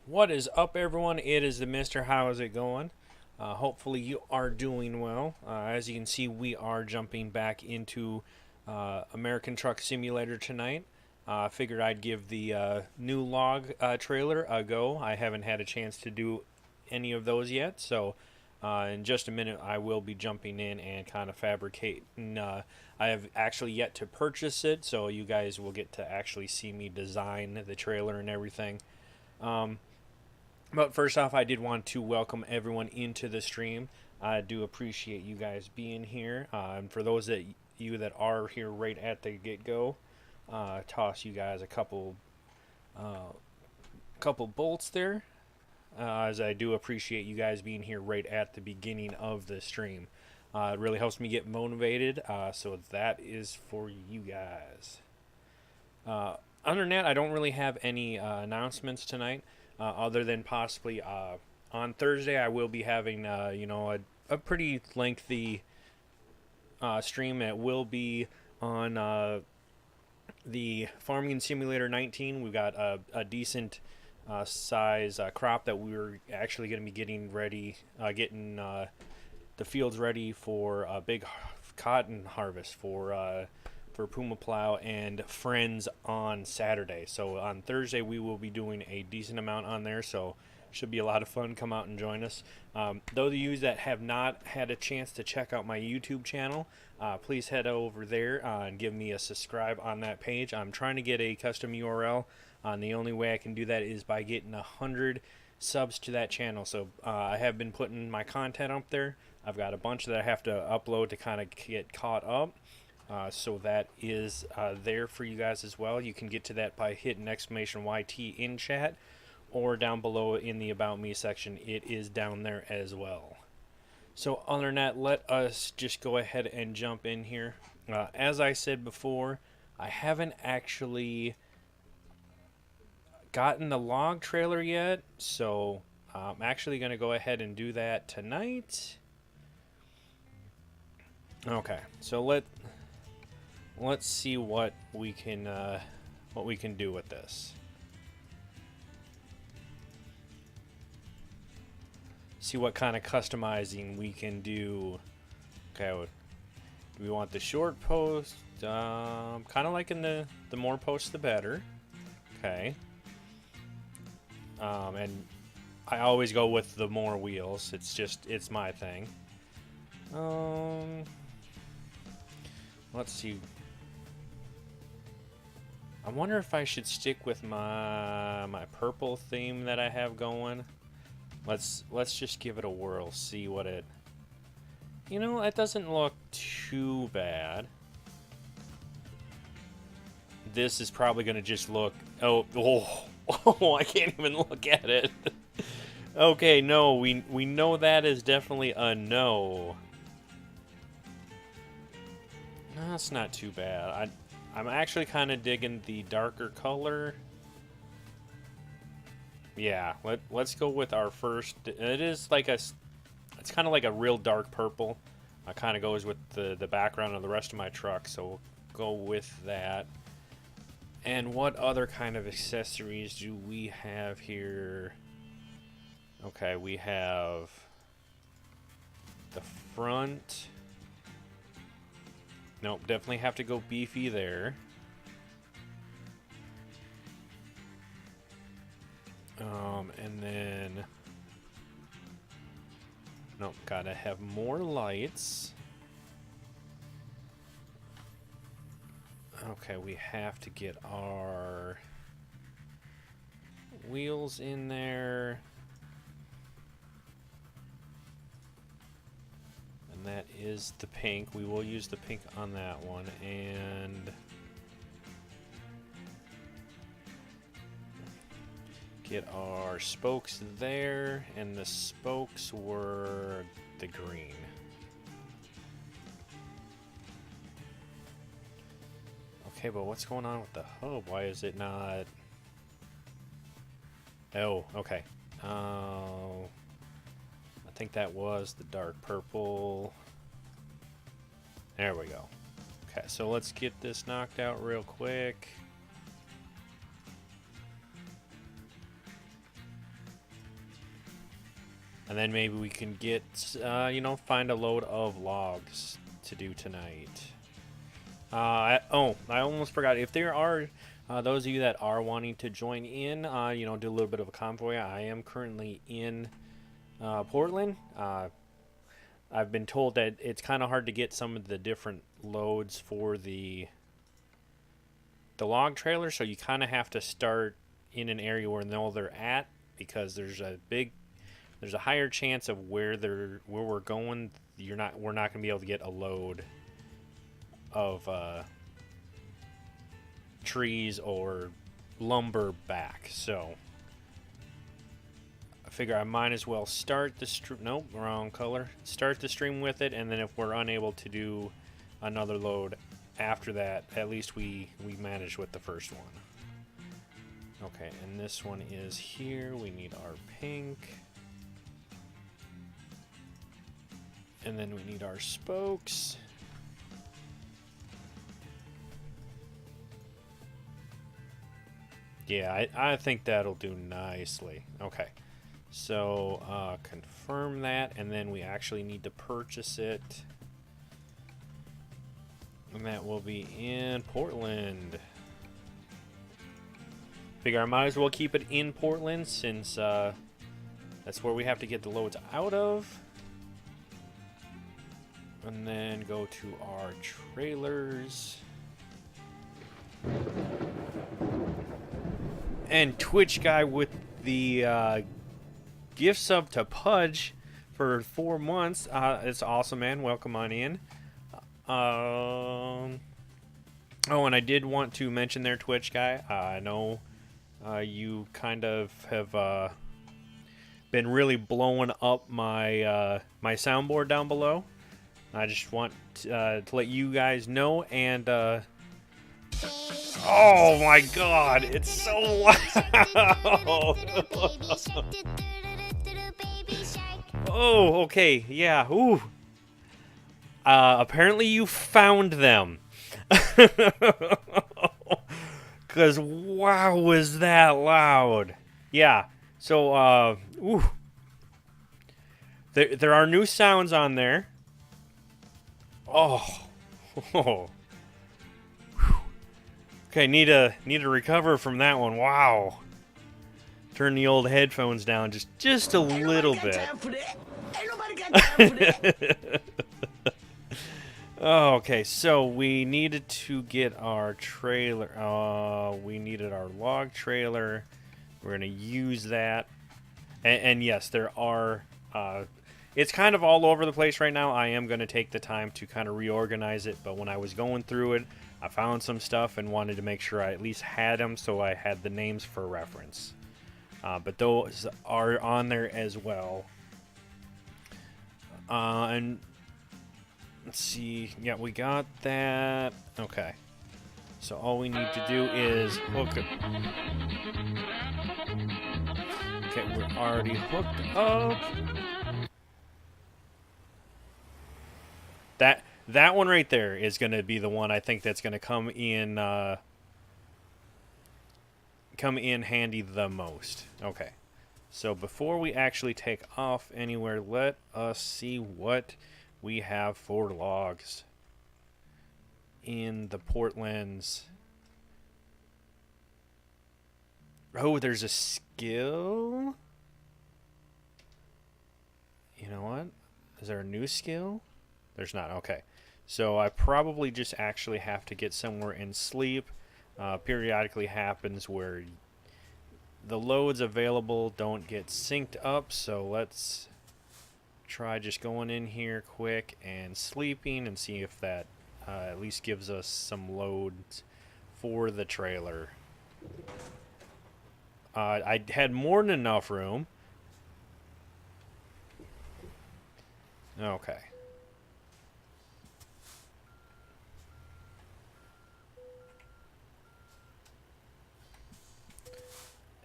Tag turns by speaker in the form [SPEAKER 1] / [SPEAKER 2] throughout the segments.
[SPEAKER 1] What is up, everyone? It is the Mister. How is it going? Hopefully, you are doing well. As you can see, we are jumping back into American Truck Simulator tonight. Figured I'd give the new log trailer a go. I haven't had a chance to do any of those yet, so in just a minute, I will be jumping in and kind of fabricating. I have actually yet to purchase it, so you guys will get to actually see me design the trailer and everything. Um, but first off, I did want to welcome everyone into the stream. I do appreciate you guys being here. And for those that you that are here right at the get go, toss you guys a couple bolts there, as I do appreciate you guys being here right at the beginning of the stream. It really helps me get motivated. So that is for you guys. Other than that, I don't really have any announcements tonight, other than possibly on Thursday I will be having a pretty lengthy stream. It will be on the Farming Simulator 19. We've got a decent size crop that we were actually going to be getting ready, getting the fields ready for a big cotton harvest for Puma Plow and friends on Saturday. So on Thursday we will be doing a decent amount on there. So should be a lot of fun. Come out and join us. Those of you that have not had a chance to check out my YouTube channel, please head over there and give me a subscribe on that page. I'm trying to get a custom URL, and the only way I can do that is by getting 100 subs to that channel. So I have been putting my content up there. I've got a bunch that I have to upload to kind of get caught up. So that is there for you guys as well. You can get to that by hitting exclamation YT in chat, or down below in the About Me section. It is down there as well. So other than that, let us just go ahead and jump in here. As I said before, I haven't actually gotten the log trailer yet, so I'm actually going to go ahead and do that tonight. Okay, so let's see what we can do with this. See what kind of customizing we can do. Okay, do we want the short post? Kind of like in the more posts the better. Okay. And I always go with the more wheels. It's my thing. Let's see. I wonder if I should stick with my purple theme that I have going. Let's just give it a whirl, see what it... You know, it doesn't look too bad. This is probably going to just look... Oh, I can't even look at it. Okay, no, we know that is definitely a no. No, that's not too bad. I'm actually kind of digging the darker color. Yeah, let's go with our first. It is like it's kind of like a real dark purple. Kind of goes with the background of the rest of my truck, so we'll go with that. And what other kind of accessories do we have here? Okay, we have the front. Nope, definitely have to go beefy there. And then... Nope, gotta have more lights. Okay, we have to get our wheels in there. And that is the pink. We will use the pink on that one. And... get our spokes there, and the spokes were the green. Okay, but what's going on with the hub? Why is it not... Oh, okay. I think that was the dark purple. There we go. Okay, so let's get this knocked out real quick. And then maybe we can get, you know, find a load of logs to do tonight. I almost forgot. If there are those of you that are wanting to join in, you know, do a little bit of a convoy, I am currently in Portland. I've been told that it's kind of hard to get some of the different loads for the log trailer, so you kind of have to start in an area where they're at, because there's a higher chance of where we're going. We're not going to be able to get a load of trees or lumber back. So I figure I might as well start the stream. Nope, wrong color. Start the stream with it, and then if we're unable to do another load after that, at least we managed with the first one. Okay, and this one is here. We need our pink. And then we need our spokes. Yeah, I think that'll do nicely. Okay, so confirm that, and then we actually need to purchase it. And that will be in Portland. Figure I might as well keep it in Portland, since that's where we have to get the loads out of. And then go to our trailers. And Twitch guy with the gift sub to Pudge for 4 months. It's awesome, man. Welcome on in. Oh, and I did want to mention there, Twitch guy. I know you kind of have been really blowing up my my soundboard down below. I just want to let you guys know, and oh my god, it's so loud! Oh, okay, yeah, ooh. Apparently you found them. Because, wow, was that loud. Yeah, so, ooh. There are new sounds on there. Oh. Okay, need to recover from that one. Wow. Turn the old headphones down just a little bit. Oh, okay, so we needed to get our trailer. We needed our log trailer. We're gonna use that. And yes, there are. It's kind of all over the place right now. I am going to take the time to kind of reorganize it, but when I was going through it, I found some stuff and wanted to make sure I at least had them, so I had the names for reference. But those are on there as well. And let's see. Yeah, we got that. Okay. So all we need to do is hook it. Okay, we're already hooked up. That one right there is going to be the one I think that's going to come in handy the most. Okay. So before we actually take off anywhere, let us see what we have for logs in the Portlands. Oh, there's a skill? You know what? Is there a new skill? There's not. Okay. So I probably just actually have to get somewhere and sleep. Periodically happens where the loads available don't get synced up. So let's try just going in here quick and sleeping and see if that at least gives us some loads for the trailer. I had more than enough room. Okay.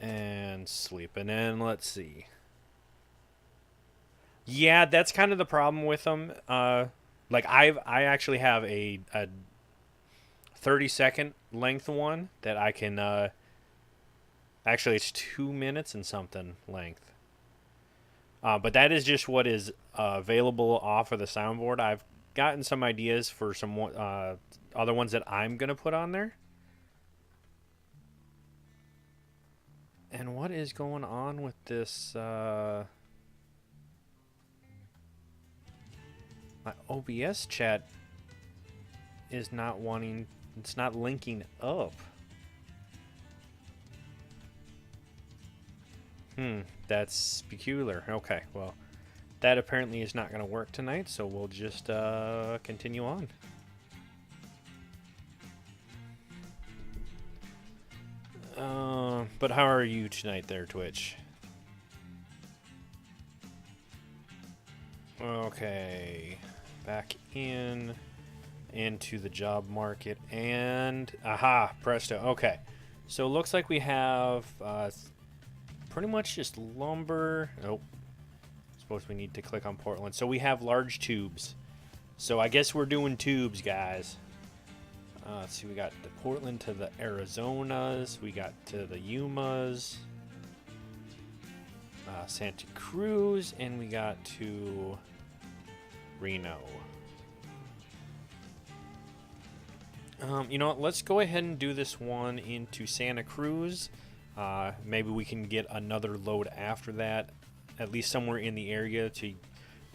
[SPEAKER 1] And sleep. And then let's see. Yeah, that's kind of the problem with them. Like I actually have a 30-second length one that I can actually it's 2 minutes and something length. But that is just what is available off of the soundboard. I've gotten some ideas for some other ones that I'm going to put on there. And what is going on with this? My OBS chat is not wanting, it's not linking up. That's peculiar. Okay, well, that apparently is not going to work tonight, so we'll just continue on. But how are you tonight there, Twitch? Okay, back into the job market, and aha, presto. Okay, so it looks like we have pretty much just lumber. Oh, suppose we need to click on Portland. So we have large tubes. So I guess we're doing tubes, guys. Let's see, we got the Portland to the Arizonas. We got to the Yumas. Santa Cruz. And we got to Reno. You know what? Let's go ahead and do this one into Santa Cruz. Maybe we can get another load after that. At least somewhere in the area to, you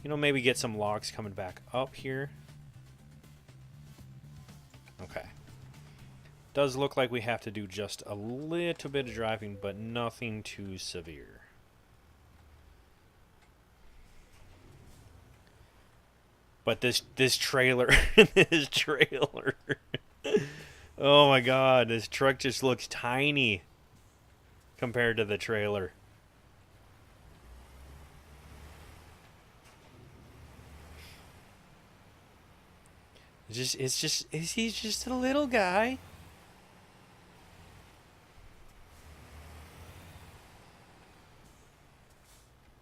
[SPEAKER 1] know, maybe get some logs coming back up here. Okay. Does look like we have to do just a little bit of driving, but nothing too severe. But this trailer, this trailer. Oh my god, this truck just looks tiny compared to the trailer. He's just a little guy.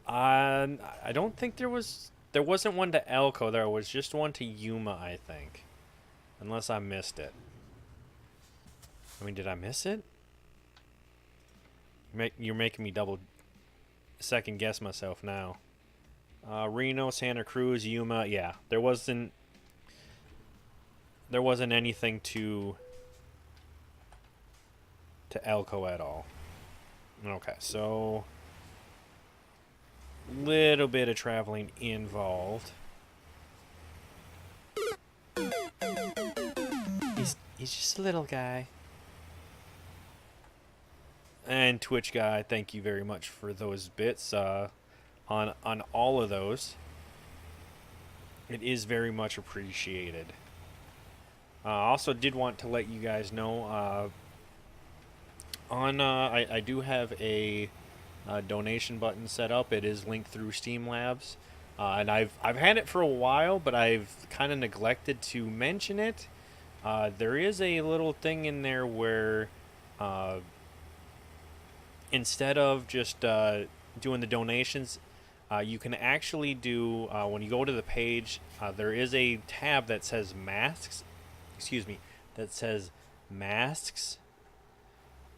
[SPEAKER 1] I don't think there wasn't one to Elko. There was just one to Yuma, I think. Unless I missed it. I mean, did I miss it? You're making me double second guess myself now. Reno, Santa Cruz, Yuma. Yeah, there wasn't anything to Elko at all. Okay, so little bit of traveling involved. He's just a little guy. And Twitch guy, thank you very much for those bits on all of those. It is very much appreciated. Also did want to let you guys know I do have a donation button set up. It is linked through Streamlabs, and I've had it for a while, but I've kind of neglected to mention it. There is a little thing in there where instead of just doing the donations, you can actually do, when you go to the page, there is a tab that says masks. Excuse me, that says masks.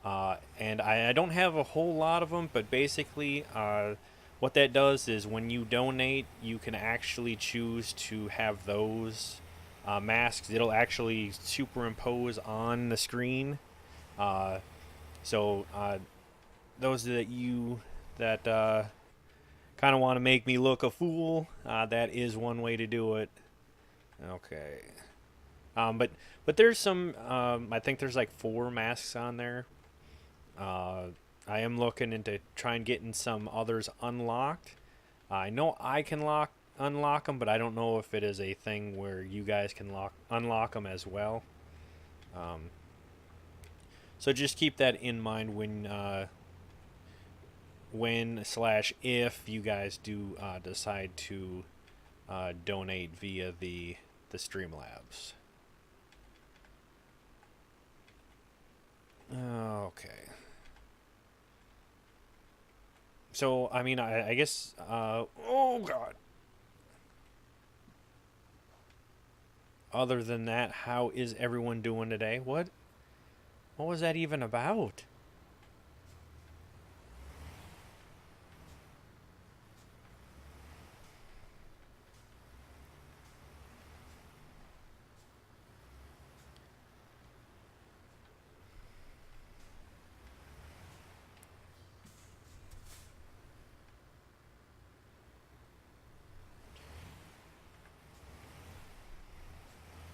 [SPEAKER 1] And I don't have a whole lot of them, but basically what that does is when you donate, you can actually choose to have those masks. It'll actually superimpose on the screen. So those that kind of want to make me look a fool, that is one way to do it. Okay. But there's some, I think there's like 4 masks on there. I am looking into trying getting some others unlocked. I know I can unlock them, but I don't know if it is a thing where you guys can unlock them as well. So just keep that in mind when/if you guys do decide to donate via the Streamlabs. Okay. So, I mean, I guess, oh god. Other than that, how is everyone doing today? What was that even about?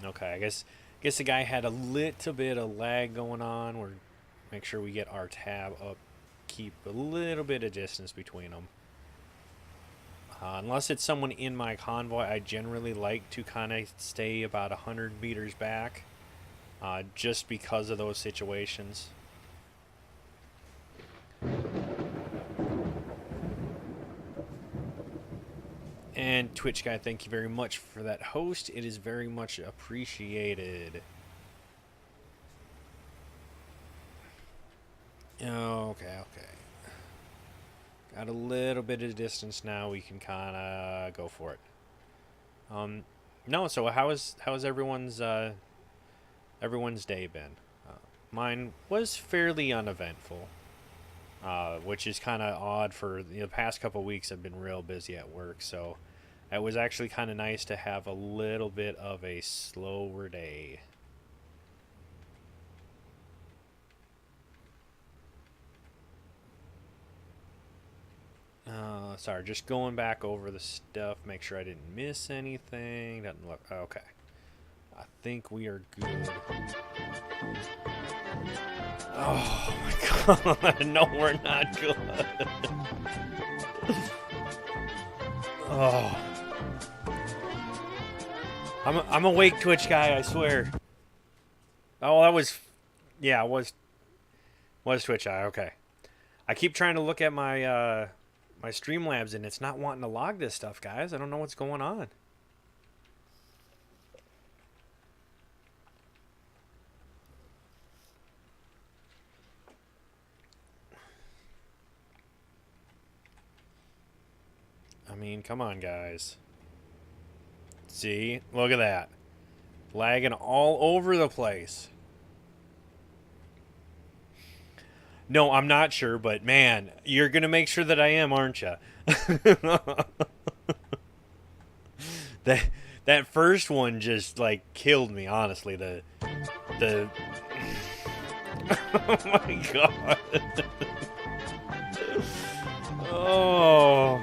[SPEAKER 1] Okay, I guess the guy had a little bit of lag going on. We're make sure we get our tab up, keep a little bit of distance between them. Unless it's someone in my convoy, I generally like to kind of stay about 100 meters back, just because of those situations. And Twitch guy, thank you very much for that host. It is very much appreciated. Okay. Got a little bit of distance now. We can kind of go for it. No. So how's everyone's day been? Mine was fairly uneventful, which is kind of odd for the past couple of weeks. I've been real busy at work, so it was actually kind of nice to have a little bit of a slower day. Sorry, just going back over the stuff, make sure I didn't miss anything. Doesn't look okay. I think we are good. Oh my god! No, we're not good. Oh, I'm awake, Twitch guy. I swear. Oh, that was, yeah, it was Twitch eye. Okay, I keep trying to look at my my Streamlabs and it's not wanting to log this stuff, guys. I don't know what's going on. I mean, come on, guys. See? Look at that. Lagging all over the place. No, I'm not sure, but man, you're going to make sure that I am, aren't you? That first one just like killed me, honestly. The oh my god. Oh.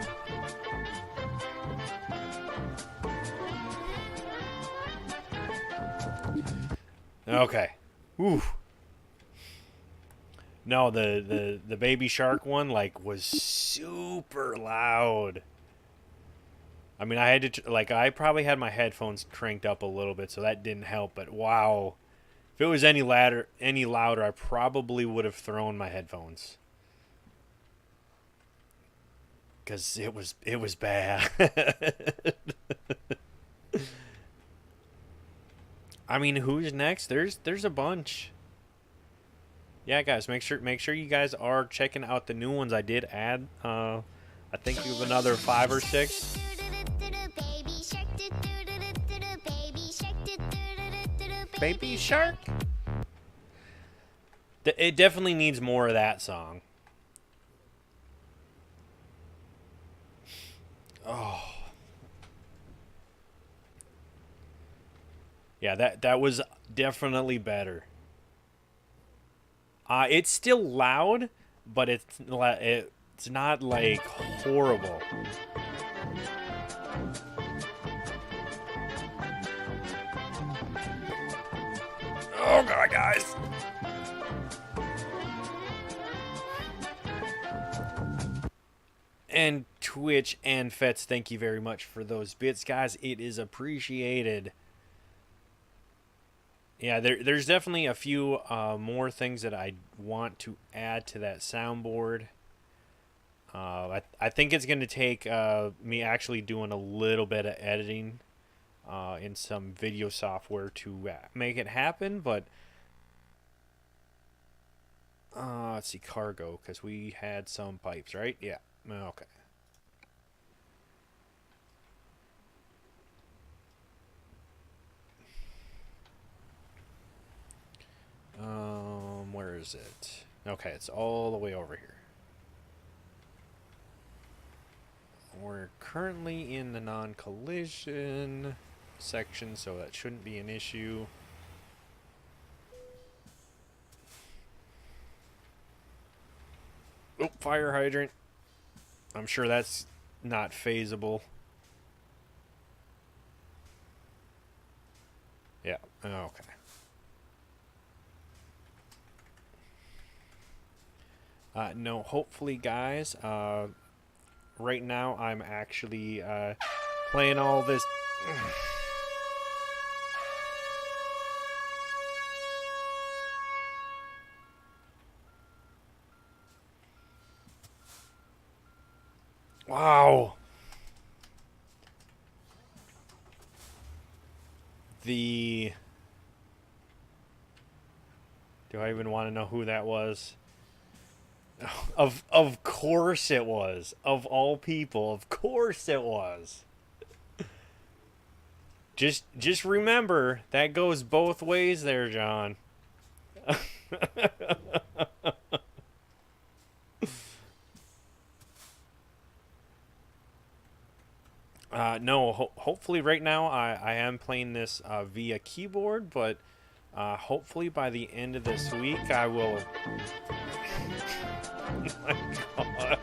[SPEAKER 1] Okay. Ooh. No, the Baby Shark one like was super loud. I mean, I had to like I probably had my headphones cranked up a little bit, so that didn't help. But wow, if it was any louder, I probably would have thrown my headphones because it was bad. I mean, who's next? There's a bunch. Yeah, guys, make sure you guys are checking out the new ones I did add. I think you have another 5 or 6. Baby Shark. It definitely needs more of that song. Oh. Yeah, that was definitely better. It's still loud, but it's not like horrible. Oh god, guys. And Twitch and Fets, thank you very much for those bits, guys. It is appreciated. Yeah, there's definitely a few more things that I want to add to that soundboard. I think it's going to take me actually doing a little bit of editing in some video software to make it happen. But let's see, cargo, because we had some pipes, right? Yeah, okay. Where is it? Okay, it's all the way over here. We're currently in the non-collision section, so that shouldn't be an issue. Oh, fire hydrant. I'm sure that's not feasible. Yeah. Okay. No, hopefully, guys. Right now, I'm actually playing all this. Wow. The. Do I even want to know who that was? Of course it was. Of all people, of course it was. Just remember that goes both ways there, John. No, hopefully right now I am playing this via keyboard, but hopefully by the end of this week I will. Oh my God.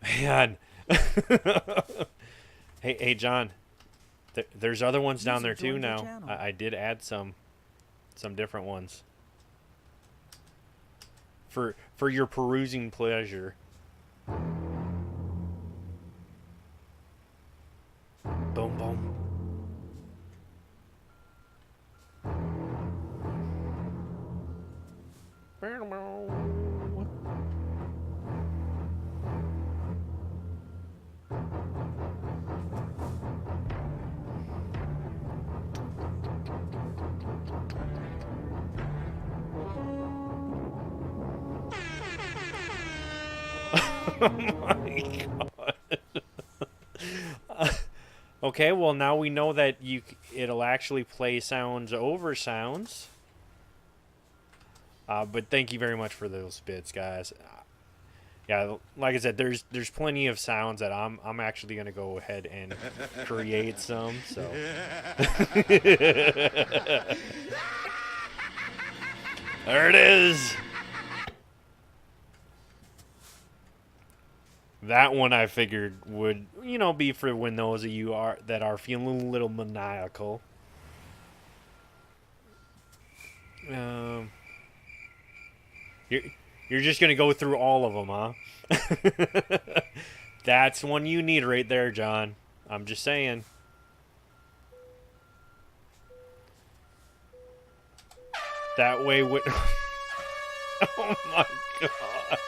[SPEAKER 1] Man. Hey, John. There's other ones down there too now. I did add some different ones for your perusing pleasure. Boom, boom. Oh my God. Okay, well now we know that it'll actually play sounds over sounds. But thank you very much for those bits, guys. Yeah, like I said, there's plenty of sounds that I'm actually gonna go ahead and create some. So there it is. That one I figured would, be for when those of you that are feeling a little maniacal. You're just gonna go through all of them, huh? That's one you need right there, John. I'm just saying. That way, oh my God.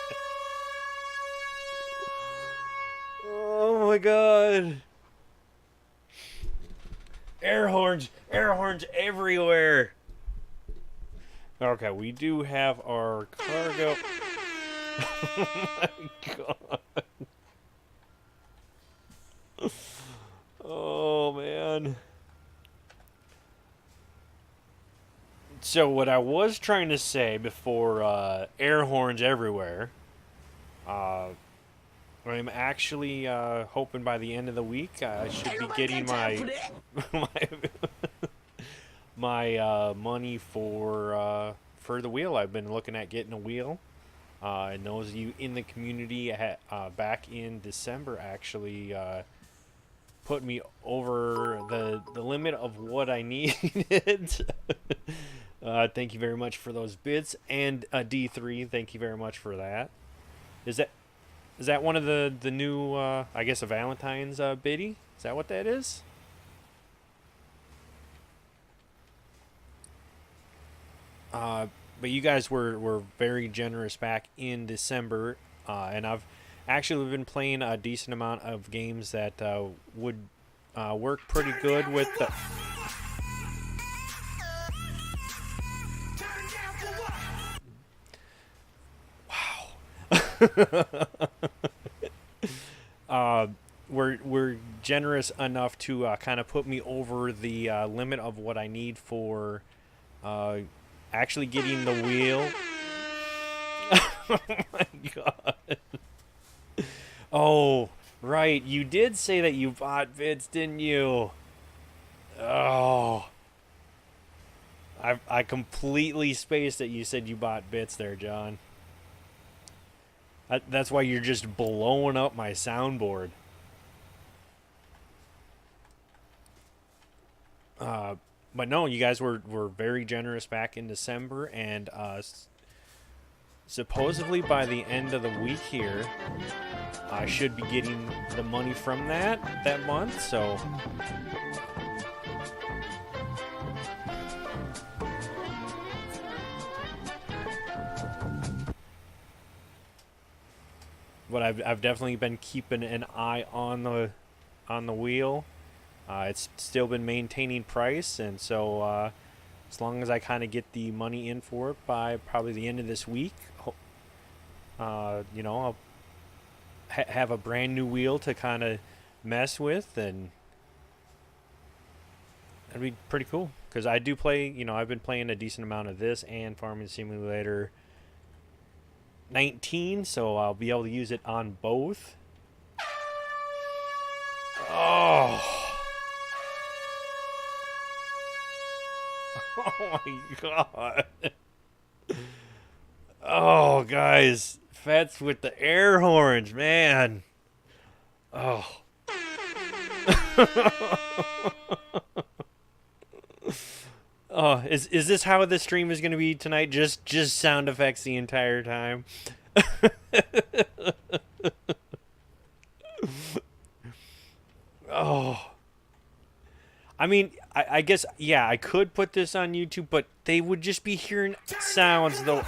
[SPEAKER 1] Oh my God. Air horns everywhere. Okay, we do have our cargo. Oh my God. Oh man. So what I was trying to say before air horns everywhere, I'm actually hoping by the end of the week I should be getting my my money for the wheel. I've been looking at getting a wheel. And those of you in the community back in December actually put me over the limit of what I needed. Thank you very much for those bids. And D3, thank you very much for that. Is that one of the new, I guess, a Valentine's biddy? Is that what that is? But you guys were very generous back in December, and I've actually been playing a decent amount of games that would work pretty good with the... Wow. We're generous enough to kind of put me over the limit of what I need for actually getting the wheel. Oh my God. Oh, right. You did say that you bought vids, didn't you? Oh. I completely spaced that you said you bought bits there, John. That's why you're just blowing up my soundboard. But no, you guys were very generous back in December, and supposedly by the end of the week here, I should be getting the money from that month. So but I've definitely been keeping an eye on the wheel. It's still been maintaining price, and so as long as I kind of get the money in for it by probably the end of this week, you know, I'll have a brand new wheel to kind of mess with, and that'd be pretty cool. Because I do play, you know, I've been playing a decent amount of this and Farming Simulator 19, so I'll be able to use it on both. Oh. Oh my god. Oh, guys. Fats with the air horns, man. Oh. Oh, is this how the stream is going to be tonight? Just sound effects the entire time? Oh. I mean, I guess, yeah, I could put this on YouTube, but they would just be hearing sounds, though.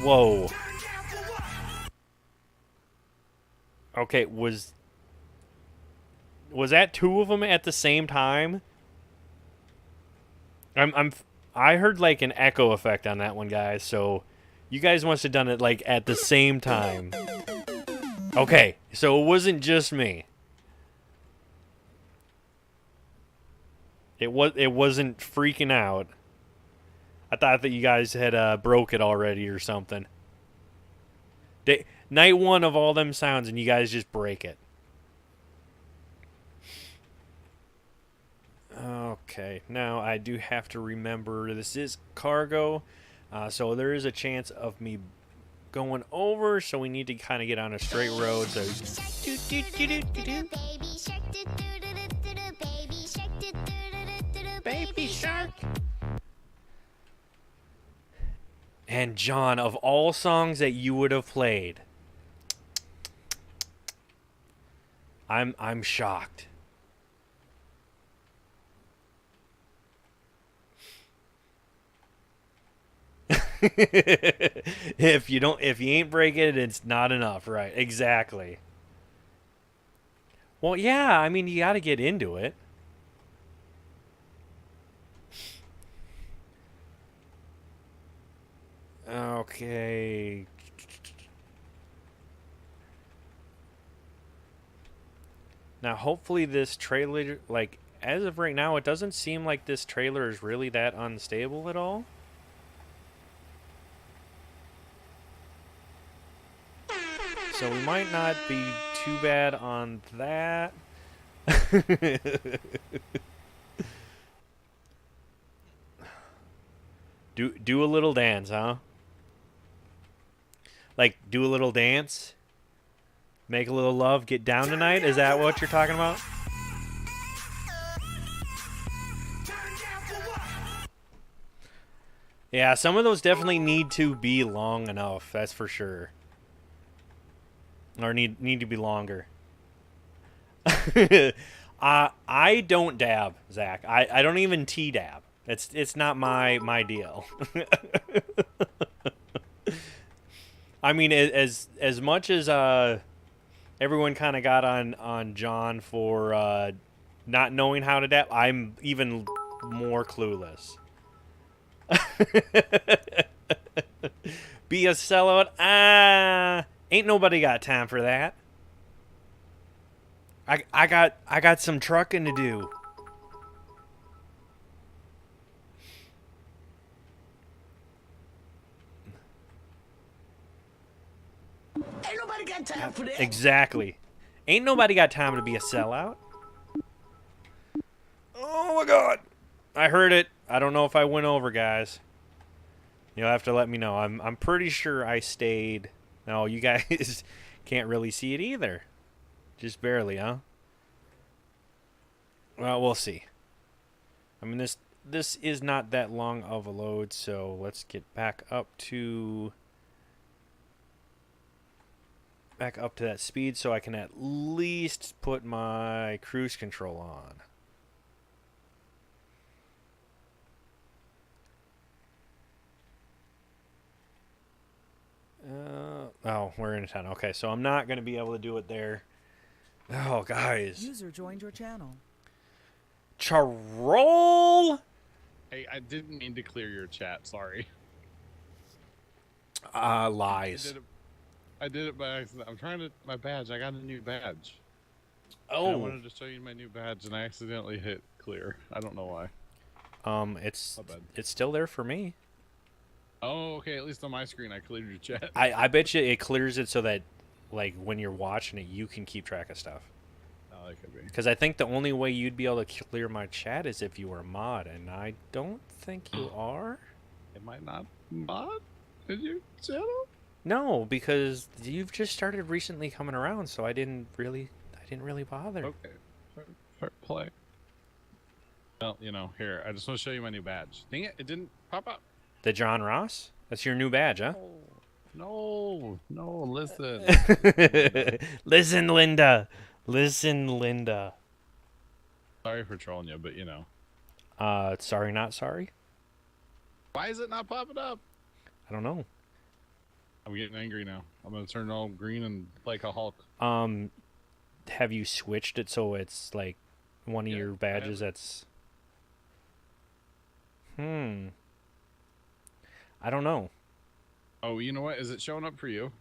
[SPEAKER 1] Whoa. Okay, was that two of them at the same time? I heard like an echo effect on that one, guys, so you guys must have done it like at the same time. Okay, so it wasn't just me. It wasn't freaking out. I thought that you guys had broke it already or something. Night one of all them sounds and you guys just break it. Okay, now I do have to remember this is cargo, so there is a chance of me going over, so we need to kind of get on a straight road. So baby shark. And John, of all songs that you would have played, I'm shocked. If you ain't breaking it, it's not enough, right? Exactly. Well, yeah, I mean, you got to get into it. Okay. Now, hopefully this trailer, like, as of right now, it doesn't seem like this trailer is really that unstable at all. So we might not be too bad on that. Do a little dance, huh? Like, do a little dance? Make a little love, get down tonight? Is that what you're talking about? Yeah, some of those definitely need to be long enough, that's for sure. Or need to be longer. I don't dab, Zach. I don't even T-dab. It's not my deal. I mean, as much as everyone kind of got on John for not knowing how to dab, I'm even more clueless. Be a sellout? Ain't nobody got time for that. I got some trucking to do.
[SPEAKER 2] Ain't nobody got time for that.
[SPEAKER 1] Exactly. Ain't nobody got time to be a sellout. my god! I heard it. I don't know if I went over, guys. You'll have to let me know. I'm pretty sure I stayed. No, you guys can't really see it either. Just barely, huh? Well, we'll see. I mean, this is not that long of a load, so let's get back up to that speed so I can at least put my cruise control on. Oh, we're in a town. Okay, so I'm not going to be able to do it there. Oh, guys.
[SPEAKER 2] User joined your channel.
[SPEAKER 1] Charol!
[SPEAKER 3] Hey, I didn't mean to clear your chat. Sorry.
[SPEAKER 1] Lies.
[SPEAKER 3] I did it by accident. I'm trying to my badge. I got a new badge.
[SPEAKER 1] Oh.
[SPEAKER 3] And I wanted to show you my new badge, and I accidentally hit clear. I don't know why.
[SPEAKER 1] It's
[SPEAKER 3] My bad.
[SPEAKER 1] still there for me.
[SPEAKER 3] Oh, okay. At least on my screen, I cleared your chat.
[SPEAKER 1] I bet you it clears it so that, like, when you're watching it, you can keep track of stuff.
[SPEAKER 3] Oh, that could be.
[SPEAKER 1] Because I think the only way you'd be able to clear my chat is if you were a mod, and I don't think you are.
[SPEAKER 3] It might not mod in your channel.
[SPEAKER 1] No, because you've just started recently coming around, so I didn't really bother.
[SPEAKER 3] Okay. Fair play. Well, you know, here. I just want to show you my new badge. Dang it! It didn't pop up.
[SPEAKER 1] The John Ross? That's your new badge, huh?
[SPEAKER 3] No, listen.
[SPEAKER 1] Listen, Linda. Listen, Linda.
[SPEAKER 3] Sorry for trolling you, but you know.
[SPEAKER 1] Sorry, not sorry?
[SPEAKER 3] Why is it not popping up?
[SPEAKER 1] I don't know.
[SPEAKER 3] I'm getting angry now. I'm gonna turn all green and like a Hulk.
[SPEAKER 1] Have you switched it so it's like one of
[SPEAKER 3] Yeah,
[SPEAKER 1] your
[SPEAKER 3] I
[SPEAKER 1] badges
[SPEAKER 3] have it.
[SPEAKER 1] that's... I don't know.
[SPEAKER 3] Oh, you know what? Is it showing up for you?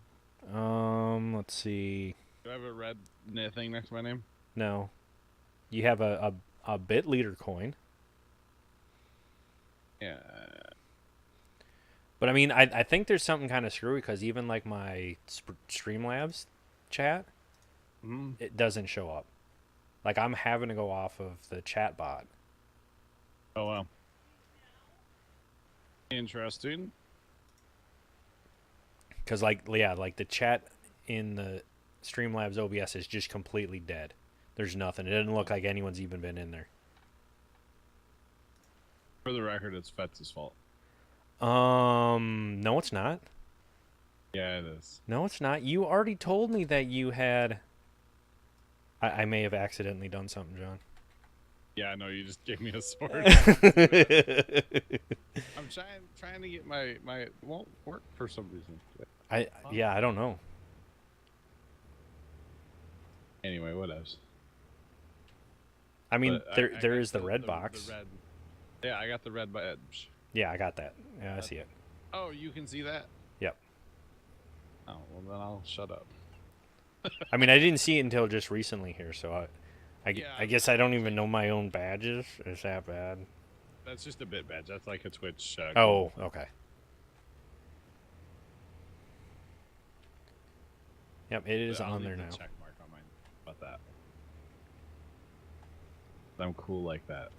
[SPEAKER 1] Let's see.
[SPEAKER 3] Do I have a red thing next to my name?
[SPEAKER 1] No. You have a bit leader coin.
[SPEAKER 3] Yeah.
[SPEAKER 1] But I mean, I think there's something kind of screwy because even like my Streamlabs chat, it doesn't show up. Like I'm having to go off of the chat bot.
[SPEAKER 3] Oh wow. Interesting.
[SPEAKER 1] Because like the chat in the Streamlabs OBS is just completely dead. There's nothing. It doesn't look like anyone's even been in there.
[SPEAKER 3] For the record, it's Fetz's fault.
[SPEAKER 1] No, it's not.
[SPEAKER 3] Yeah, it is.
[SPEAKER 1] No, it's not. You already told me that you had... I may have accidentally done something, John.
[SPEAKER 3] Yeah, no, you just gave me a sword. I'm trying to get my it won't work for some reason.
[SPEAKER 1] Yeah, I don't know.
[SPEAKER 3] Anyway, what else?
[SPEAKER 1] I mean,
[SPEAKER 3] But
[SPEAKER 1] there
[SPEAKER 3] got
[SPEAKER 1] is the red box.
[SPEAKER 3] The red, yeah, I got the red badge.
[SPEAKER 1] Yeah, I got that. Yeah, I see it.
[SPEAKER 3] Oh, you can see that?
[SPEAKER 1] Yep.
[SPEAKER 3] Oh, well then I'll shut up.
[SPEAKER 1] I mean, I didn't see it until just recently here, so I
[SPEAKER 3] Yeah,
[SPEAKER 1] guess I don't even know my own badges. Is that bad?
[SPEAKER 3] That's just a bit badge. That's like a Twitch.
[SPEAKER 1] Oh, okay. Yep, it is
[SPEAKER 3] I'll
[SPEAKER 1] on
[SPEAKER 3] leave
[SPEAKER 1] there
[SPEAKER 3] the
[SPEAKER 1] now.
[SPEAKER 3] check mark on mine. About that. I'm cool like that.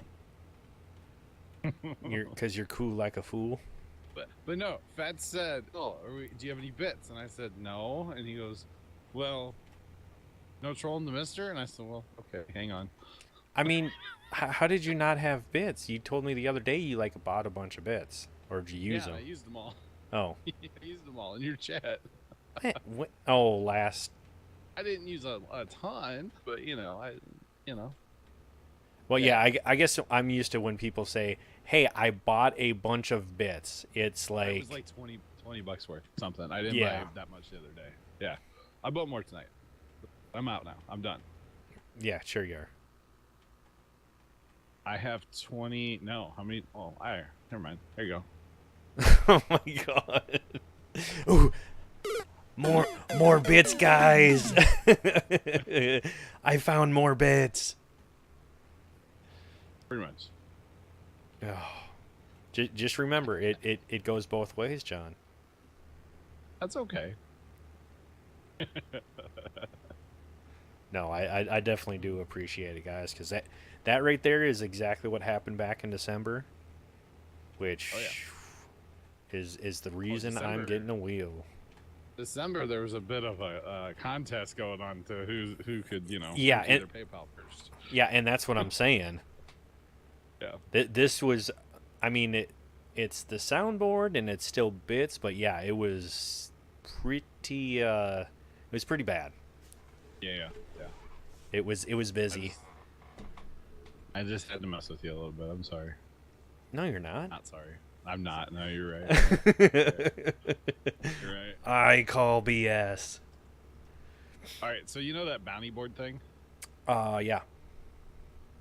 [SPEAKER 1] Because you're cool like a fool.
[SPEAKER 3] But no, Fat said, "Oh, do you have any bits?" And I said, "No." And he goes, "Well, no trolling the Mister." And I said, "Well, okay, hang on."
[SPEAKER 1] I mean, how did you not have bits? You told me the other day you like bought a bunch of bits, or did you use
[SPEAKER 3] Yeah,
[SPEAKER 1] them?
[SPEAKER 3] I used them all.
[SPEAKER 1] Oh.
[SPEAKER 3] I used them all in your chat.
[SPEAKER 1] Oh, last.
[SPEAKER 3] I didn't use a ton, but you know,
[SPEAKER 1] Well, yeah, I guess I'm used to when people say, "Hey, I bought a bunch of bits." It's
[SPEAKER 3] it
[SPEAKER 1] like,
[SPEAKER 3] was like 20 bucks worth something. I didn't
[SPEAKER 1] Yeah.
[SPEAKER 3] buy that much the other day. Yeah, I bought more tonight. I'm out now. I'm done.
[SPEAKER 1] yeah, sure you are.
[SPEAKER 3] I have 20. No, how many? Oh, never mind. There you go.
[SPEAKER 1] Oh my god. Ooh, more bits, guys. I found more bits.
[SPEAKER 3] Pretty much.
[SPEAKER 1] Oh. Just remember, it goes both ways, John.
[SPEAKER 3] That's okay.
[SPEAKER 1] No, I definitely do appreciate it, guys, because that right there is exactly what happened back in December,
[SPEAKER 3] Oh yeah.
[SPEAKER 1] which is the
[SPEAKER 3] Oh,
[SPEAKER 1] reason I'm getting a wheel.
[SPEAKER 3] December, there was a bit of a contest going on to who could
[SPEAKER 1] Yeah,
[SPEAKER 3] empty
[SPEAKER 1] and
[SPEAKER 3] their PayPal first.
[SPEAKER 1] yeah, and that's what I'm saying.
[SPEAKER 3] Yeah.
[SPEAKER 1] This was, I mean, it's the soundboard and it's still bits, but yeah, it was pretty bad.
[SPEAKER 3] Yeah. Yeah.
[SPEAKER 1] It was
[SPEAKER 3] I
[SPEAKER 1] busy.
[SPEAKER 3] just, I just had to mess with you a little bit. I'm sorry.
[SPEAKER 1] No, you're not.
[SPEAKER 3] Not sorry. I'm not. No, you're right. You're right.
[SPEAKER 1] I call BS.
[SPEAKER 3] All right. So you know that bounty board thing?
[SPEAKER 1] Yeah.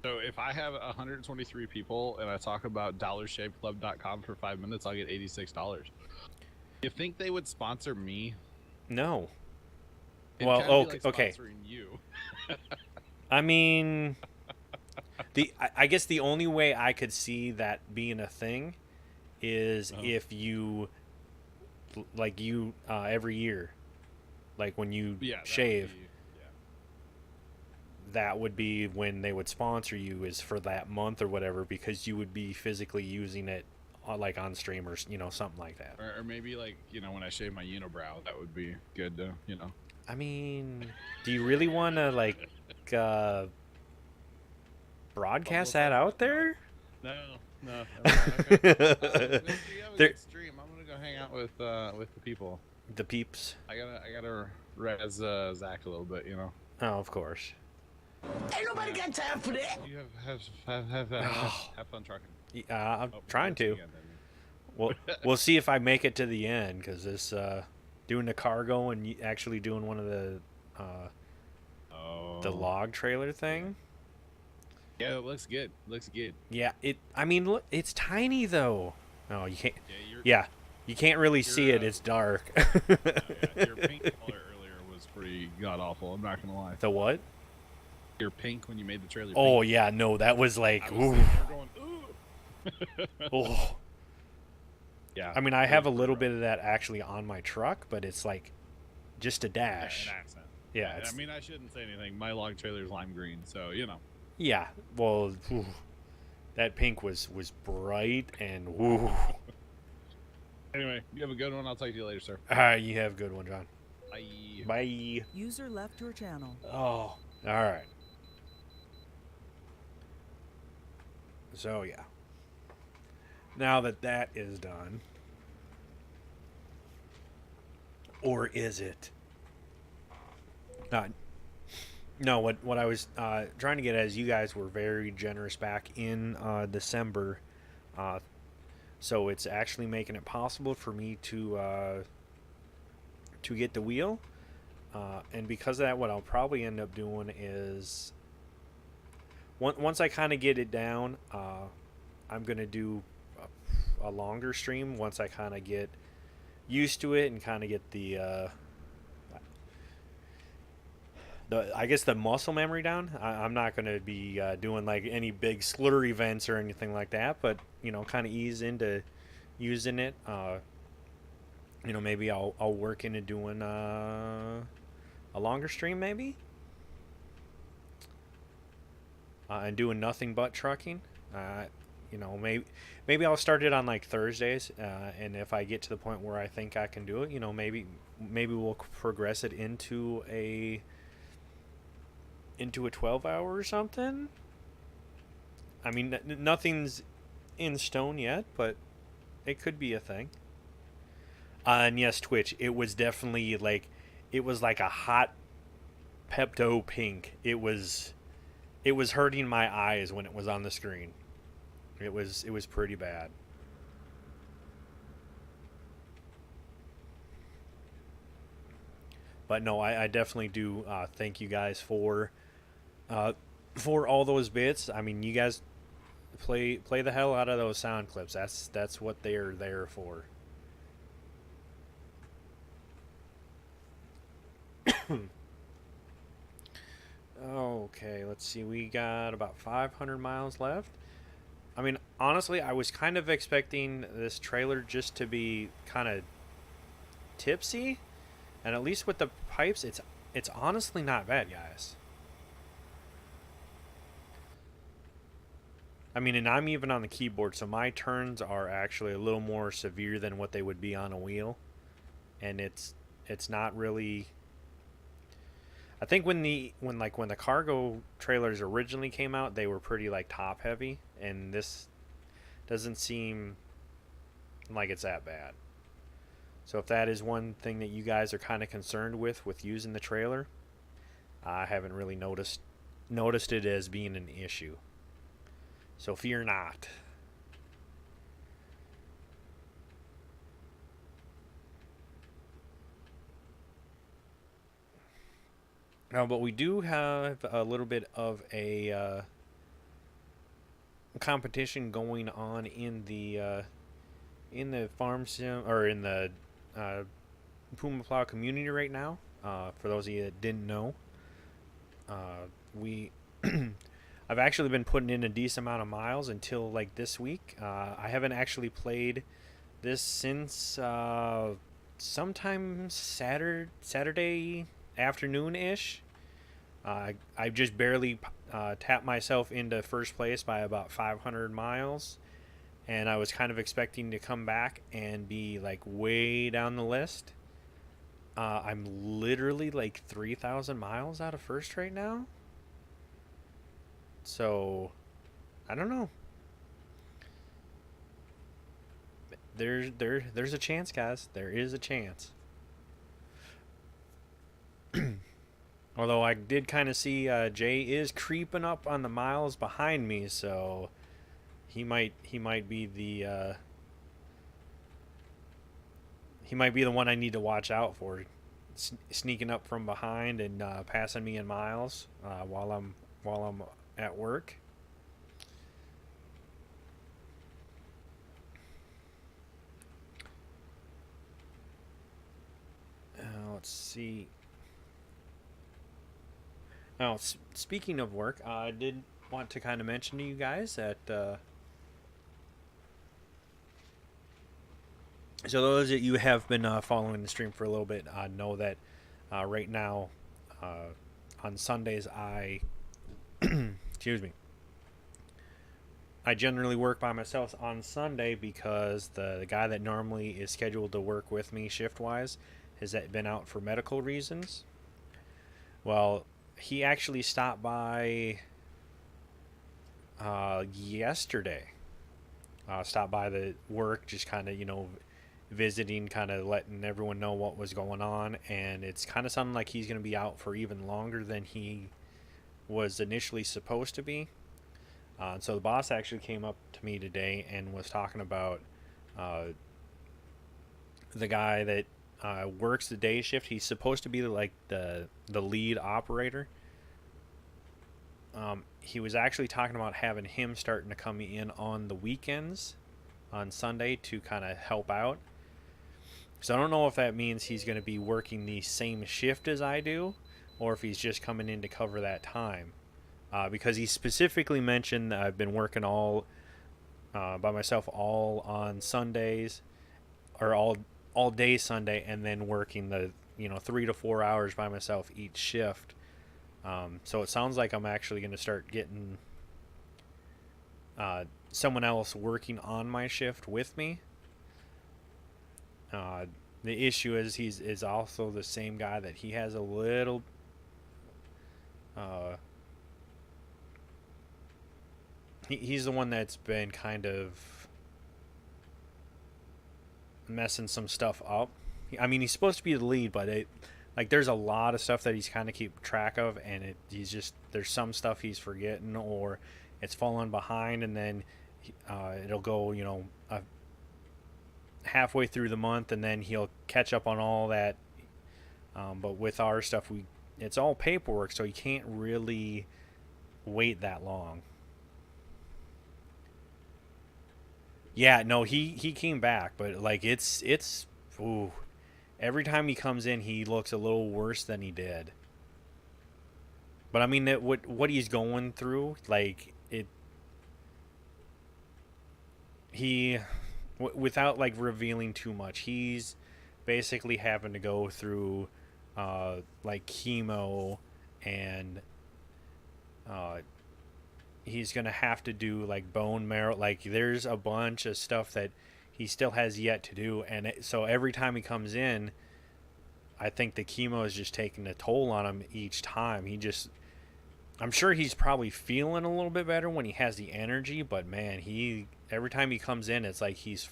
[SPEAKER 3] So if I have 123 people and I talk about dollarshaveclub.com for 5 minutes, I'll get $86. You think they would sponsor me?
[SPEAKER 1] No.
[SPEAKER 3] It'd
[SPEAKER 1] Well,
[SPEAKER 3] kinda be like
[SPEAKER 1] okay.
[SPEAKER 3] sponsoring you.
[SPEAKER 1] I mean, I guess the only way I could see that being a thing is if you every year, like when you
[SPEAKER 3] Yeah.
[SPEAKER 1] shave,
[SPEAKER 3] Yeah.
[SPEAKER 1] that would be when they would sponsor you, is for that month or whatever, because you would be physically using it like on stream or something like that.
[SPEAKER 3] Or maybe like when I shave my unibrow, that would be good to.
[SPEAKER 1] I mean, do you really want to uh, broadcast that out there?
[SPEAKER 3] No. Okay. You have a
[SPEAKER 1] There-
[SPEAKER 3] good stream. I'm gonna go hang out with the people.
[SPEAKER 1] The peeps.
[SPEAKER 3] I gotta razz Zach a little bit.
[SPEAKER 1] Oh, of course.
[SPEAKER 2] Ain't nobody got time for that.
[SPEAKER 3] You have fun trucking.
[SPEAKER 1] I'm
[SPEAKER 3] Oh,
[SPEAKER 1] trying
[SPEAKER 3] that's the
[SPEAKER 1] to.
[SPEAKER 3] end, I mean.
[SPEAKER 1] We'll see if I make it to the end, because this doing the cargo and actually doing one of the
[SPEAKER 3] Oh.
[SPEAKER 1] log trailer thing.
[SPEAKER 3] Yeah, it looks good. Looks good.
[SPEAKER 1] Yeah, I mean, look, it's tiny though. No, you can't.
[SPEAKER 3] Yeah,
[SPEAKER 1] Yeah, you can't really see it.
[SPEAKER 3] uh,
[SPEAKER 1] It's dark.
[SPEAKER 3] your pink color earlier was pretty god awful. I'm not gonna lie.
[SPEAKER 1] The what?
[SPEAKER 3] Your pink when you made the trailer.
[SPEAKER 1] Oh
[SPEAKER 3] pink.
[SPEAKER 1] yeah, no, that was like,
[SPEAKER 3] I was
[SPEAKER 1] ooh,
[SPEAKER 3] sitting there going, ooh.
[SPEAKER 1] oh.
[SPEAKER 3] Yeah.
[SPEAKER 1] I mean, I
[SPEAKER 3] it
[SPEAKER 1] have a
[SPEAKER 3] was
[SPEAKER 1] little
[SPEAKER 3] pretty
[SPEAKER 1] bit of that actually on my truck, but it's like just a
[SPEAKER 3] rough.
[SPEAKER 1] dash.
[SPEAKER 3] Yeah, an accent.
[SPEAKER 1] Yeah,
[SPEAKER 3] I
[SPEAKER 1] it's,
[SPEAKER 3] mean, I shouldn't say anything. My log trailer is lime green, so
[SPEAKER 1] yeah. Well, ooh, that pink was bright and ooh.
[SPEAKER 3] Anyway, you have a good one. I'll talk to you later, sir.
[SPEAKER 1] All right, you have a good one, John.
[SPEAKER 3] Bye.
[SPEAKER 1] Bye.
[SPEAKER 2] User left your channel.
[SPEAKER 1] Oh, all right. So yeah. Now that is done, or is it? No. What I was trying to get at is you guys were very generous back in December, so it's actually making it possible for me to get the wheel. And because of that, what I'll probably end up doing is, once I kind of get it down, I'm going to do a longer stream once I kind of get used to it and kind of get the I guess the muscle memory down. I'm not going to be doing like any big slur events or anything like that, but kind of ease into using it. Maybe I'll work into doing a longer stream, maybe, and doing nothing but trucking. Maybe I'll start it on like Thursdays, and if I get to the point where I think I can do it, maybe we'll progress it into a 12-hour or something. I mean, nothing's in stone yet, but it could be a thing. And yes, Twitch, it was definitely like, it was like a hot Pepto pink. It was hurting my eyes when it was on the screen. It was pretty bad. But no, I definitely do thank you guys for all those bits. I mean, you guys play the hell out of those sound clips. That's what they're there for. Okay, let's see. We got about 500 miles left. I mean, honestly, I was kind of expecting this trailer just to be kind of tipsy, and at least with the pipes, it's honestly not bad, guys. I mean, and I'm even on the keyboard, so my turns are actually a little more severe than what they would be on a wheel, and it's not really. I think when the cargo trailers originally came out, they were pretty like top heavy, and this doesn't seem like it's that bad. So if that is one thing that you guys are kind of concerned with using the trailer, I haven't really noticed it as being an issue. So fear not. But we do have a little bit of a competition going on in the farm sim or in the uh, Puma Plow community right now. For those of you that didn't know, we I've actually been putting in a decent amount of miles until like this week. I haven't actually played this since sometime Saturday afternoon ish. I just barely tapped myself into first place by about 500 miles, and I was kind of expecting to come back and be like way down the list. I'm literally like 3,000 miles out of first right now. So, I don't know. There's a chance, guys. There is a chance. Although I did kind of see Jay is creeping up on the miles behind me, so he might be the one I need to watch out for, sneaking up from behind and passing me in miles while I'm at work. Let's see. Now, speaking of work, I did want to kind of mention to you guys that so those that you have been following the stream for a little bit know that right now on Sundays I excuse me, I generally work by myself on Sunday because the guy that normally is scheduled to work with me shift wise has been out for medical reasons. Well, he actually stopped by yesterday. Stopped by the work, just kind of, visiting, kind of letting everyone know what was going on. And it's kind of sounding like he's going to be out for even longer than he was initially supposed to be. So the boss actually came up to me today and was talking about the guy that works the day shift. He's supposed to be like the lead operator. He was actually talking about having him starting to come in on the weekends on Sunday to kind of help out. So I don't know if that means he's going to be working the same shift as I do, or if he's just coming in to cover that time. Because he specifically mentioned that I've been working all by myself all on Sundays, or all day Sunday, and then working the 3 to 4 hours by myself each shift. So it sounds like I'm actually going to start getting someone else working on my shift with me. The issue is also the same guy that he has a little he's the one that's been kind of messing some stuff up. I mean, he's supposed to be the lead, but there's a lot of stuff that he's kind of keep track of, and there's some stuff he's forgetting, or it's falling behind, and then it'll go halfway through the month, and then he'll catch up on all that. But with our stuff, it's all paperwork, so you can't really wait that long. Yeah, no, he came back, but it's ooh, every time he comes in, he looks a little worse than he did. But I mean, what he's going through, without revealing too much, he's basically having to go through chemo and he's gonna have to do like bone marrow. Like there's a bunch of stuff that he still has yet to do, and so every time he comes in, I think the chemo is just taking a toll on him each time. I'm sure he's probably feeling a little bit better when he has the energy, but man, every time he comes in, it's like he's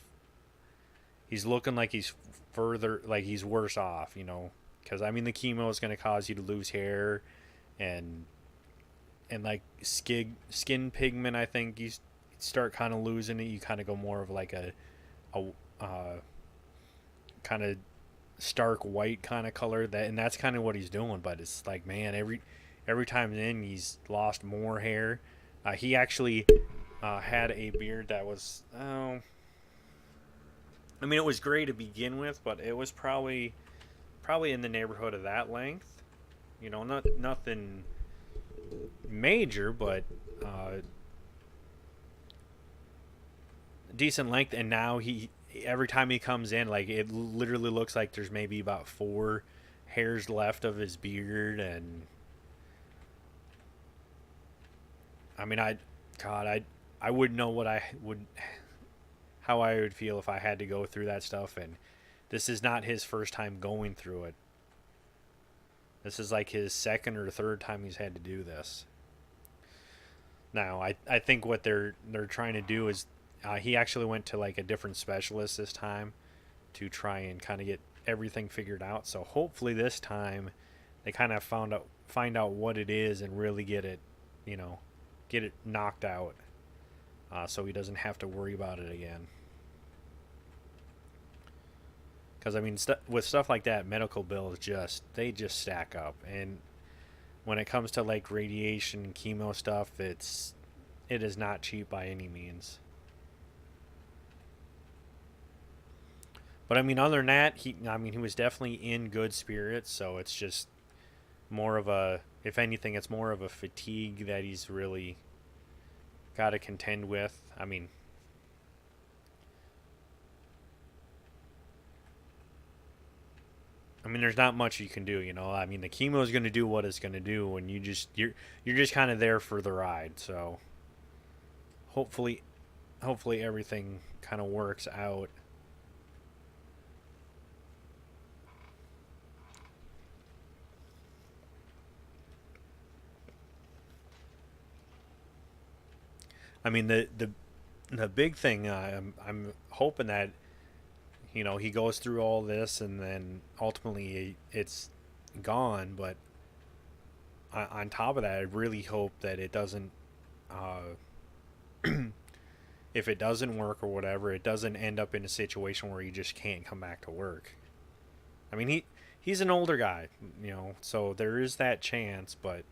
[SPEAKER 1] looking like he's further, like he's worse off, you know, because I mean the chemo is going to cause you to lose hair, and like skin pigment. I think you start kind of losing it. You kind of go more of like a kind of stark white kind of color, and that's kind of what he's doing. But it's like, man, every time in, he's lost more hair. He actually had a beard that was, I mean, it was gray to begin with, but it was probably in the neighborhood of that length. You know, nothing major, but decent length. And now every time he comes in, like it literally looks like there's maybe about 4 hairs left of his beard. And I mean, I wouldn't know how I would feel if I had to go through that stuff. And this is not his first time going through it. This is like his second or third time he's had to do this. Now, I think what they're trying to do is he actually went to like a different specialist this time to try and kind of get everything figured out. So hopefully this time they kind of find out what it is and really get it knocked out, so he doesn't have to worry about it again. Because I mean, with stuff like that, medical bills just stack up, and when it comes to like radiation and chemo stuff, it is not cheap by any means. But I mean, other than that, he was definitely in good spirits. So it's just more of a, if anything, it's more of a fatigue that he's really got to contend with. I mean, there's not much you can do, you know. I mean, the chemo is going to do what it's going to do, and you're just kind of there for the ride. So hopefully everything kind of works out. I mean, the big thing, I'm hoping that, you know, he goes through all this and then ultimately it's gone. But on top of that, I really hope that it doesn't, if it doesn't work or whatever, it doesn't end up in a situation where he just can't come back to work. I mean, he's an older guy, you know, so there is that chance. But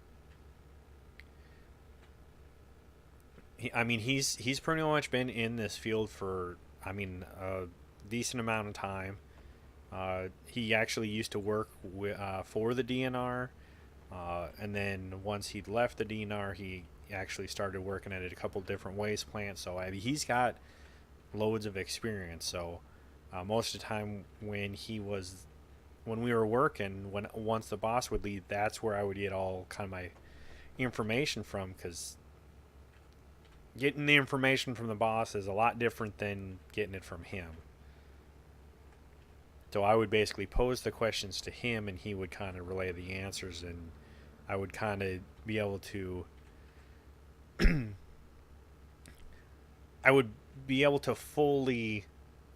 [SPEAKER 1] he's pretty much been in this field for, a decent amount of time. He actually used to work for the DNR, and then once he'd left the DNR, he actually started working at a couple different waste plants. So he's got loads of experience. So most of the time when we were working, once the boss would leave, that's where I would get all kind of my information from, because getting the information from the boss is a lot different than getting it from him. So I would basically pose the questions to him, and he would kind of relay the answers, and I would kind of be able to I would be able to fully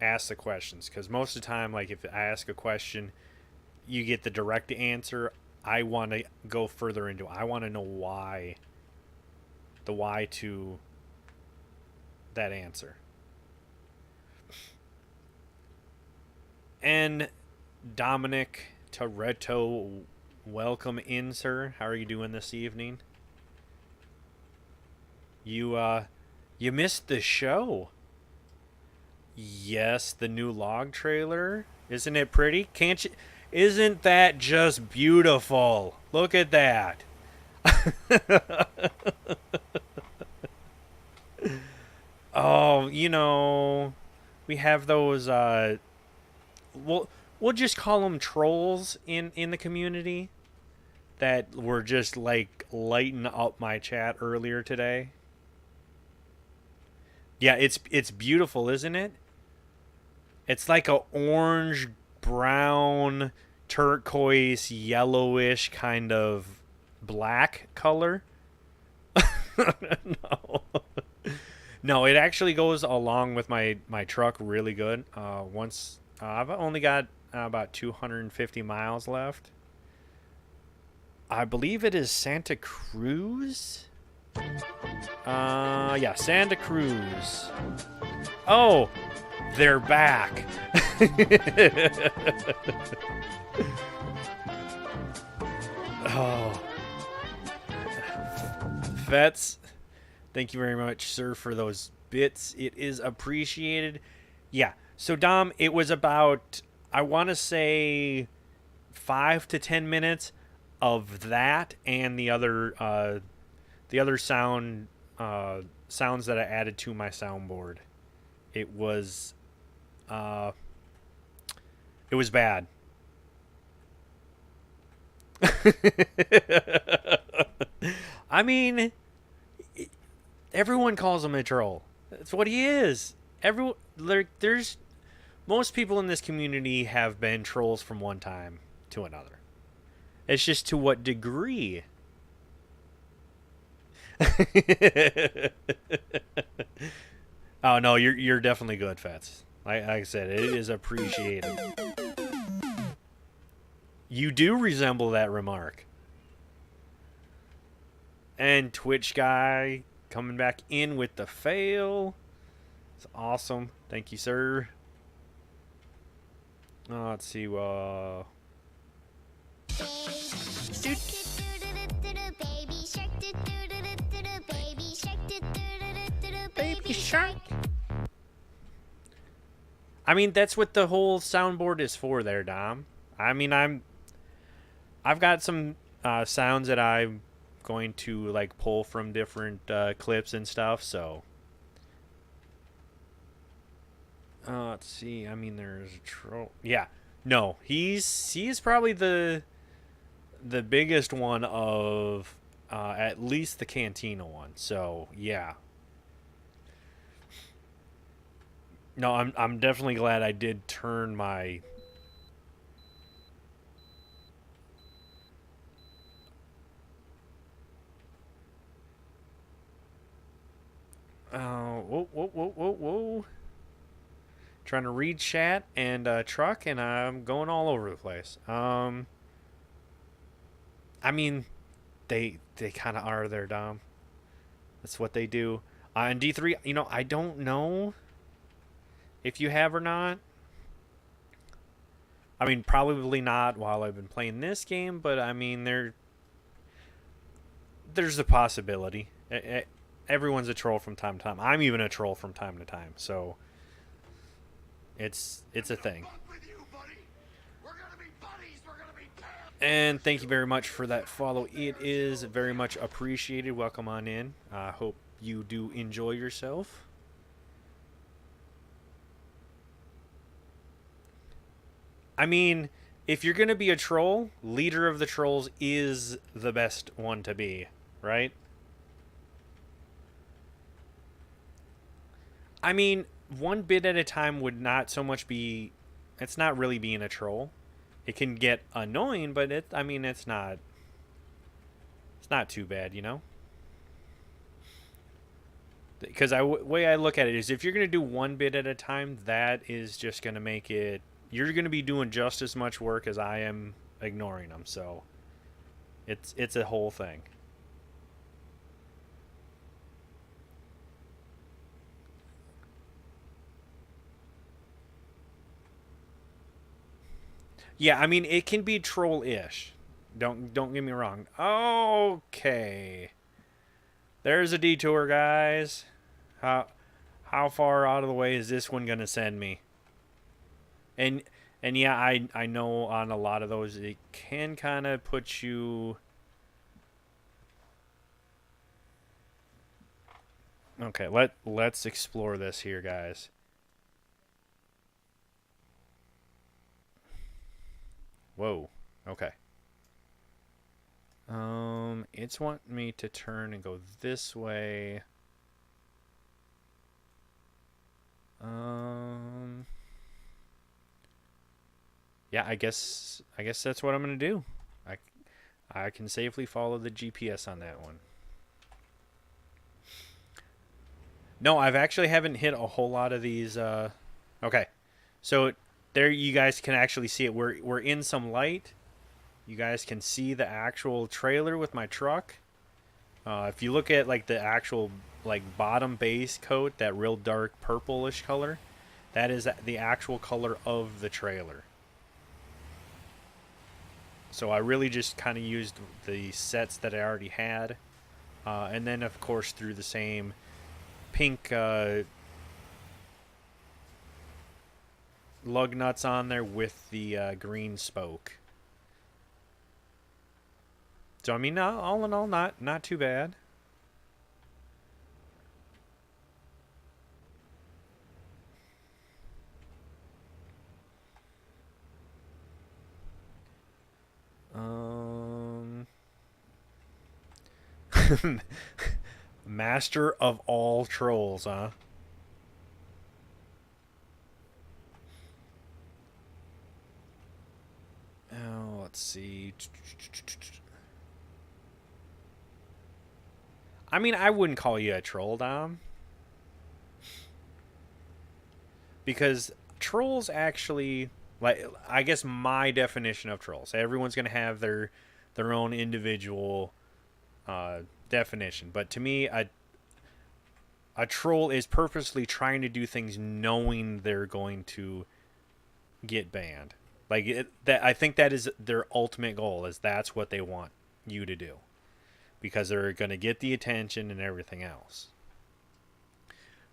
[SPEAKER 1] ask the questions, because most of the time, like, if I ask a question, you get the direct answer. I want to go further into it. I want to know why to that answer. And Dominic Toretto, welcome in, sir. How are you doing this evening? You missed the show. Yes, the new log trailer. Isn't it pretty? Can't you? Isn't that just beautiful? Look at that. Oh, you know, we have those we'll just call them trolls in the community that were just like lighting up my chat earlier today. Yeah, it's beautiful, isn't it? It's like a orange, brown, turquoise, yellowish kind of black color. No. No, it actually goes along with my truck really good. I've only got about 250 miles left. I believe it is Santa Cruz. Yeah, Santa Cruz. Oh, they're back. Oh, Vets, thank you very much, sir, for those bits. It is appreciated. Yeah. So Dom, it was about, I want to say, 5 to 10 minutes of that and the other sounds that I added to my soundboard. It was uh, it was bad. I mean, everyone calls him a troll. That's what he is. There's most people in this community have been trolls from one time to another. It's just to what degree. Oh no, you're definitely good, Fats. Like I said, it is appreciated. You do resemble that remark. And Twitch guy coming back in with the fail. It's awesome. Thank you, sir. Let's see. Baby shark. I mean, that's what the whole soundboard is for, there, Dom. I mean, I've got some sounds that I'm going to like pull from different clips and stuff. So let's see. I mean, there's a troll. Yeah, no, he's probably the biggest one of at least the Cantina one. So yeah. No, I'm definitely glad I did turn my. Whoa. Trying to read chat and truck, and I'm going all over the place. I mean, they kind of are there, Dom. That's what they do. And D3, I don't know if you have or not. I mean, probably not while I've been playing this game, but I mean, there's a possibility. Everyone's a troll from time to time. I'm even a troll from time to time, so it's a thing. And thank you very much for that follow. It is very much appreciated. Welcome on in. I hope you do enjoy yourself. I mean, if you're going to be a troll, leader of the trolls is the best one to be, right? I mean, one bit at a time would not so much be... It's not really being a troll. It can get annoying, but it's not... It's not too bad, Because the way I look at it is if you're going to do one bit at a time, that is just going to make it... You're going to be doing just as much work as I am ignoring them, so it's a whole thing. Yeah, I mean, it can be troll-ish. Don't get me wrong. Okay. There's a detour, guys. How far out of the way is this one going to send me? And yeah, I know on a lot of those it can kind of put you... Okay, let's explore this here, guys. Whoa. Okay. It's wanting me to turn and go this way. Yeah, I guess that's what I'm gonna do. I I can safely follow the GPS on that one. No, I've actually haven't hit a whole lot of these. Okay, so there you guys can actually see it. We're in some light. You guys can see the actual trailer with my truck. If you look at like the actual like bottom base coat, that real dark purplish color, that is the actual color of the trailer. So I really just kind of used the sets that I already had, and then of course threw the same pink lug nuts on there with the green spoke. So I mean, all in all, not too bad. Master of all trolls, huh? Oh, let's see. I mean, I wouldn't call you a troll, Dom. Because trolls actually, like, I guess my definition of trolls. Everyone's gonna have their own individual definition, but to me, a troll is purposely trying to do things knowing they're going to get banned. That I think that is their ultimate goal. Is that's what they want you to do because they're going to get the attention and everything else.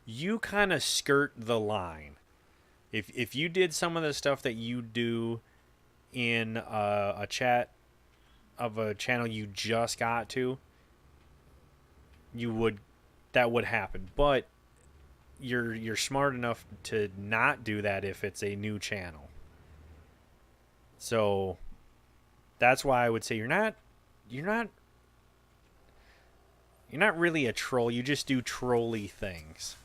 [SPEAKER 1] You kind of skirt the line. If you did some of the stuff that you do in a chat of a channel you just got to, that would happen. But you're smart enough to not do that if it's a new channel. So that's why I would say you're not really a troll. You just do trolly things.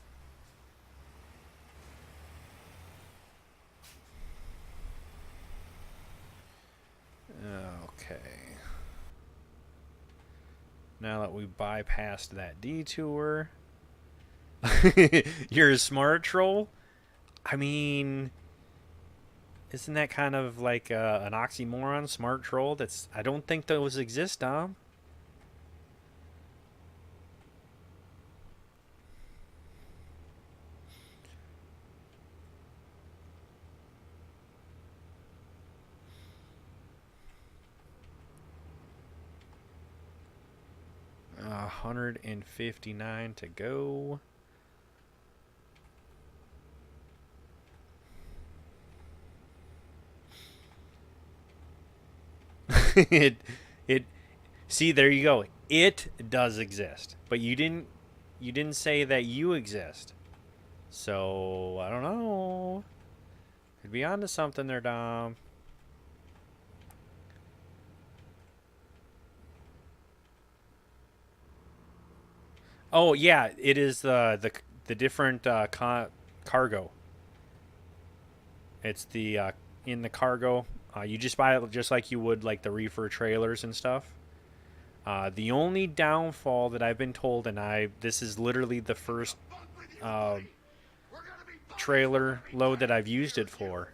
[SPEAKER 1] Okay. Now that we bypassed that detour, you're a smart troll? I mean, isn't that kind of like an oxymoron, smart troll? I don't think those exist, Dom. Uh, 159 to go. it see, there you go. It does exist, but you didn't say that you exist. So I don't know. Could be onto something there, Dom. Oh yeah, it is the different cargo. It's the in the cargo. You just buy it just like you would like the reefer trailers and stuff. The only downfall that I've been told, and this is literally the first trailer load that I've used it for.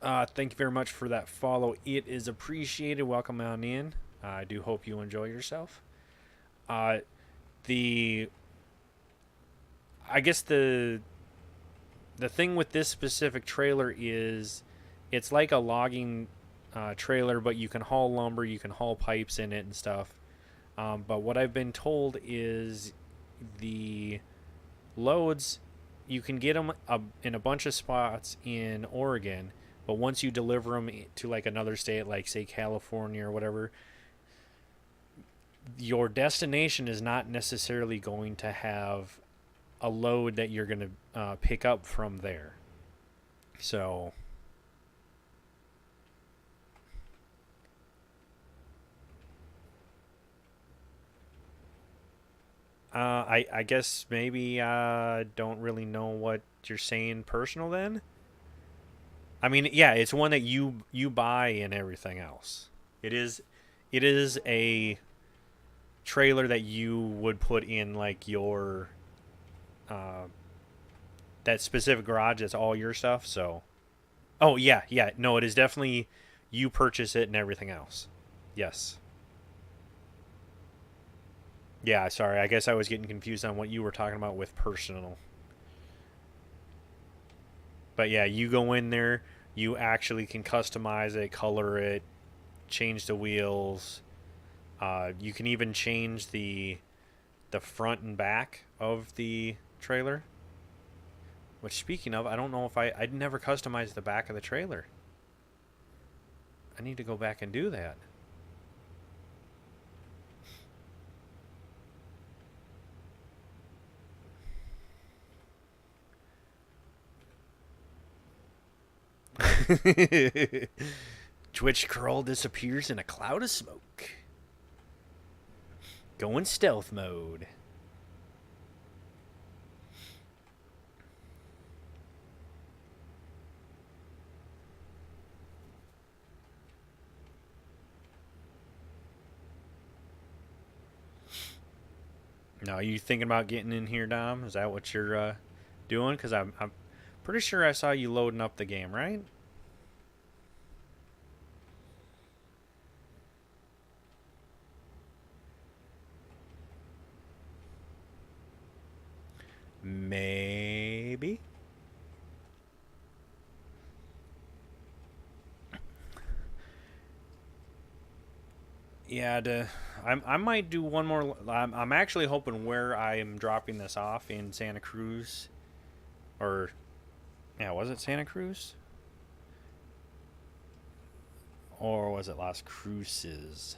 [SPEAKER 1] Thank you very much for that follow. It is appreciated. Welcome on in. I do hope you enjoy yourself. The I guess the thing with this specific trailer is it's like a logging trailer, but you can haul lumber, you can haul pipes in it and stuff. But what I've been told is the loads, you can get them in a bunch of spots in Oregon, but once you deliver them to like another state, like say California or whatever, your destination is not necessarily going to have a load that you're going to pick up from there. So I guess maybe don't really know what you're saying personal then. I mean, yeah, it's one that you buy and everything else. It is a trailer that you would put in like your uh, that specific garage. That's all your stuff. So, oh yeah, yeah. No, it is definitely you purchase it and everything else. Yes. Yeah. Sorry. I guess I was getting confused on what you were talking about with personal. But yeah, you go in there. You actually can customize it, color it, change the wheels. You can even change the front and back of the trailer. Which, speaking of, I don't know if I'd never customized the back of the trailer. I need to go back and do that. Twitch curl disappears in a cloud of smoke. Going stealth mode. Now, are you thinking about getting in here, Dom? Is that what you're doing? Because I'm pretty sure I saw you loading up the game, right? Maybe. Yeah, I might do one more. I'm actually hoping where I am dropping this off in Santa Cruz, or yeah, was it Santa Cruz or was it Las Cruces?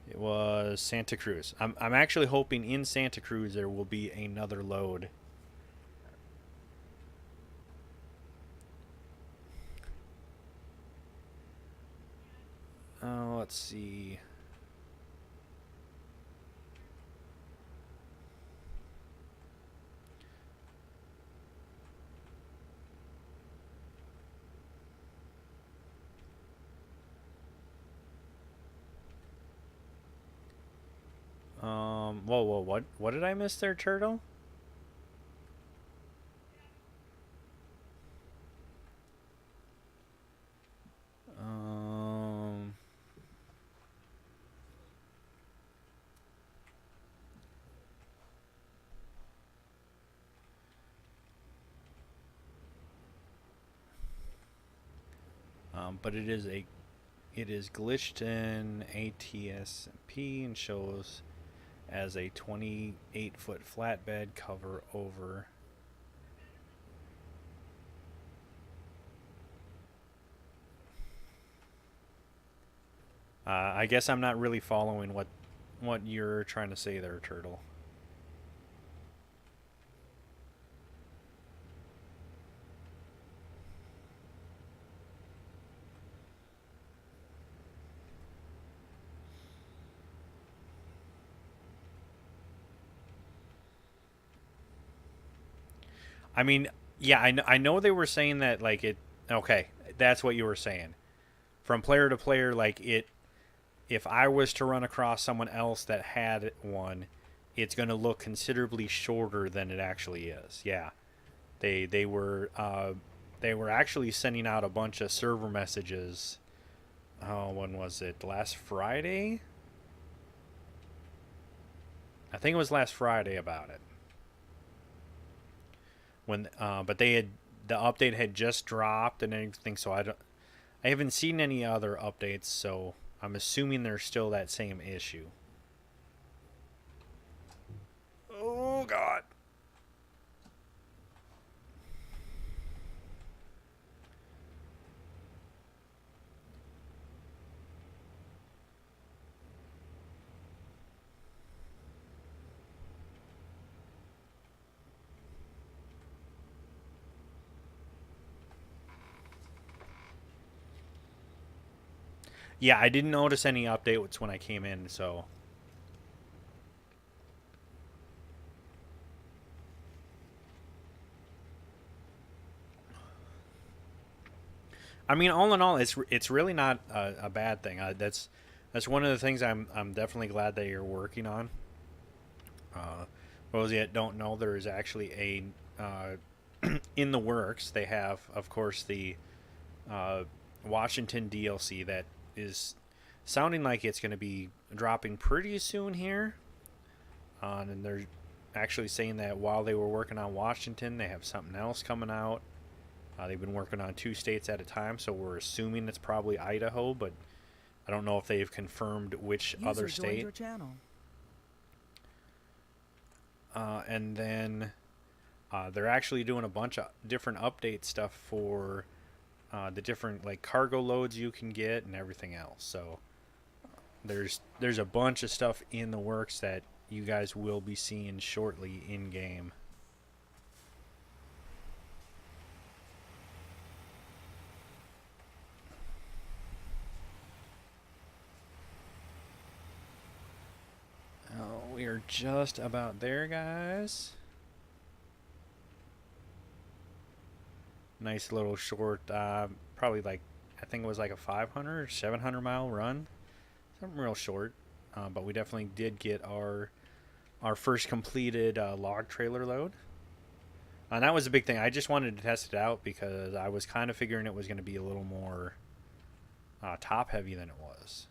[SPEAKER 1] It was Santa Cruz. I'm actually hoping in Santa Cruz there will be another load. Oh, let's see. Whoa, what did I miss there, Turtle? Um, but it is glitched in ATSP and shows as a 28-foot flatbed cover over. I guess I'm not really following what you're trying to say there, Turtle. I mean, yeah, I know they were saying that like it. Okay, that's what you were saying. From player to player, like it. If I was to run across someone else that had one, it's going to look considerably shorter than it actually is. Yeah, they were actually sending out a bunch of server messages. Oh, when was it? Last Friday? I think it was last Friday about it. When but they had the update had just dropped and everything, so I haven't seen any other updates, so I'm assuming there's still that same issue. Oh God. Yeah, I didn't notice any updates when I came in, so I mean, all in all, it's really not a bad thing. That's one of the things I'm definitely glad that you're working on. For those that don't know, there is actually in the works. They have, of course, the Washington DLC that is sounding like it's going to be dropping pretty soon here. And they're actually saying that while they were working on Washington, they have something else coming out. They've been working on 2 states at a time, so we're assuming it's probably Idaho, but I don't know if they've confirmed which other
[SPEAKER 2] User joined
[SPEAKER 1] state.
[SPEAKER 2] your channel.
[SPEAKER 1] And then they're actually doing a bunch of different update stuff for the different like cargo loads you can get and everything else. So there's a bunch of stuff in the works that you guys will be seeing shortly in game. Oh, we are just about there, guys. Nice little short, probably like, I think it was like a 500 or 700 mile run. Something real short. But we definitely did get our first completed log trailer load. And that was a big thing. I just wanted to test it out because I was kind of figuring it was going to be a little more top heavy than it was.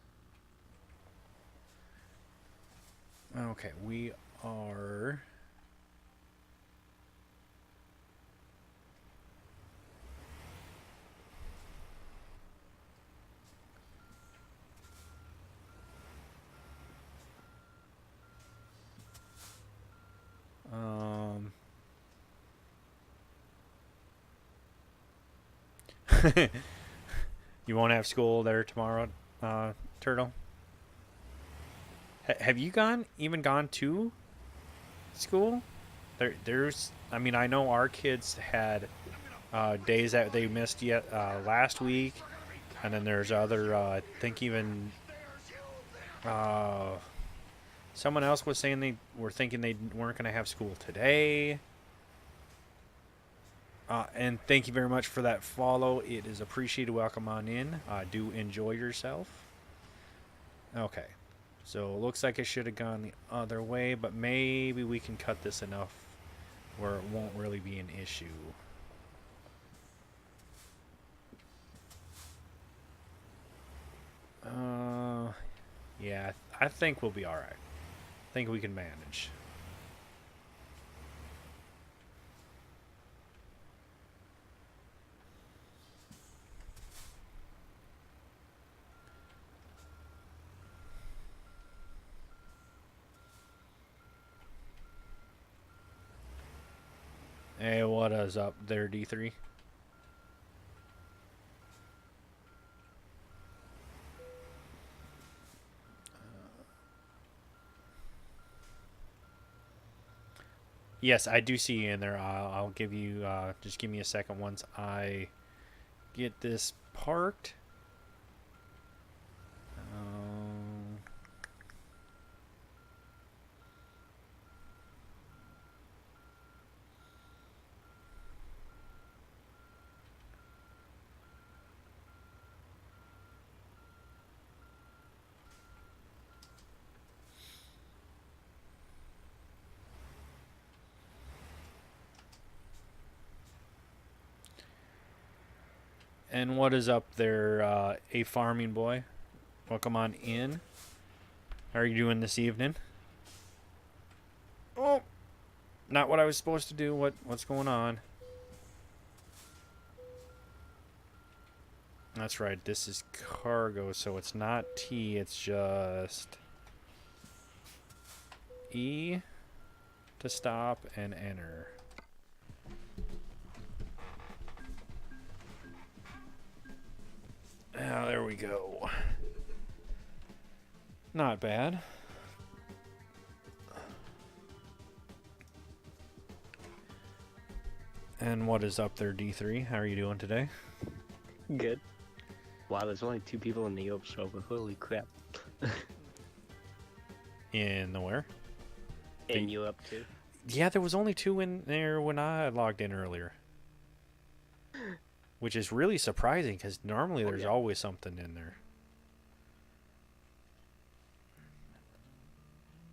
[SPEAKER 1] Okay, we are... You won't have school there tomorrow, Turtle? Have you even gone to school? There's, I mean, I know our kids had days that they missed yet last week, and then there's other, I think even someone else was saying they were thinking they weren't going to have school today. And thank you very much for that follow. It is appreciated. Welcome on in. Do enjoy yourself. Okay. So it looks like I should have gone the other way, but maybe we can cut this enough where it won't really be an issue. Yeah, I think we'll be alright. I think we can manage. Hey, what is up there, D3? Yes, I do see you in there. I'll give you, just give me a second once I get this parked. And what is up there, a farming boy? Welcome on in. How are you doing this evening? Oh, not what I was supposed to do. What's going on? That's right. This is cargo, so it's not T. It's just E to stop and enter. Oh, there we go. Not bad. And what is up there, D3? How are you doing today?
[SPEAKER 4] Good. Wow, there's only 2 people in the Ope server. Holy crap.
[SPEAKER 1] In the where?
[SPEAKER 4] And you up too?
[SPEAKER 1] Yeah, there was only 2 in there when I logged in earlier. which is really surprising because normally
[SPEAKER 4] Oh,
[SPEAKER 1] there's
[SPEAKER 4] yeah.
[SPEAKER 1] always something in there.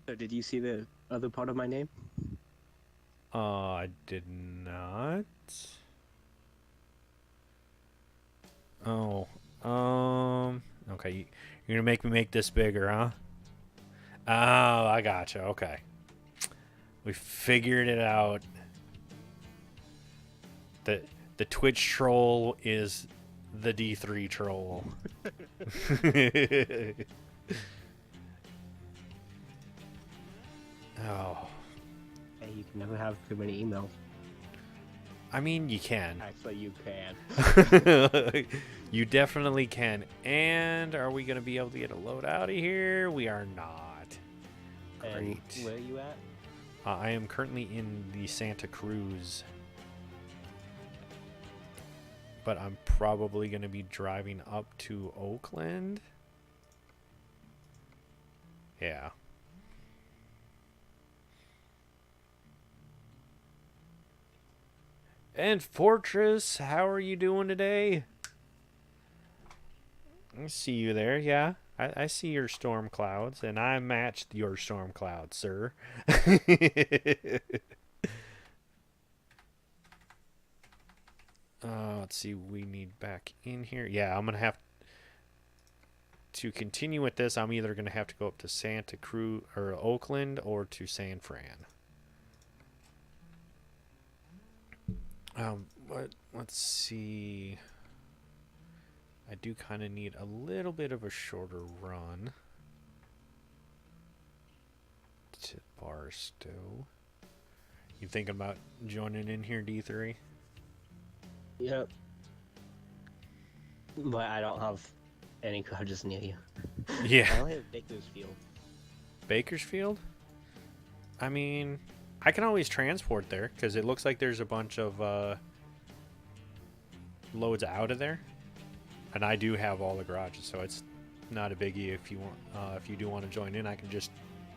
[SPEAKER 4] So did you see the other part of my name?
[SPEAKER 1] I did not. Oh, okay. You're gonna make me make this bigger, huh? Oh, I gotcha. Okay. We figured it out. The Twitch troll is the D3 troll. Oh,
[SPEAKER 4] Hey, you can never have too many emails.
[SPEAKER 1] I mean, you can.
[SPEAKER 4] Actually, you can.
[SPEAKER 1] You definitely can. And are we gonna be able to get a load out of here? We are not.
[SPEAKER 4] And
[SPEAKER 1] Great.
[SPEAKER 4] where are you at?
[SPEAKER 1] I am currently in the Santa Cruz. But I'm probably going to be driving up to Oakland. Yeah. And Fortress, how are you doing today? I see you there, yeah. I see your storm clouds, and I matched your storm clouds, sir. Let's see, we need back in here. Yeah, I'm going to have to continue with this. I'm either going to have to go up to Santa Cruz or Oakland or to San Fran. Let's see. I do kind of need a little bit of a shorter run to Barstow. You thinking about joining in here, D3?
[SPEAKER 4] Yep. But I don't have any garages near you. I
[SPEAKER 1] Yeah.
[SPEAKER 4] only have Bakersfield.
[SPEAKER 1] Bakersfield? I mean, I can always transport there because it looks like there's a bunch of loads out of there, and I do have all the garages, so it's not a biggie. If you want, if you do want to join in, I can just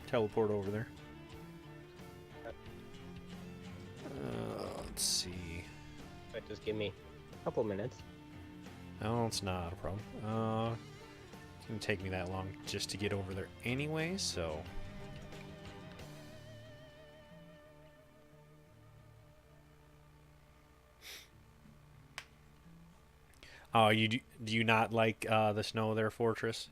[SPEAKER 1] teleport over there. Let's see.
[SPEAKER 4] But just give me a couple minutes.
[SPEAKER 1] No, it's not a problem. It's gonna take me that long just to get over there anyway, so. Oh, do you not like the snow there, Fortress?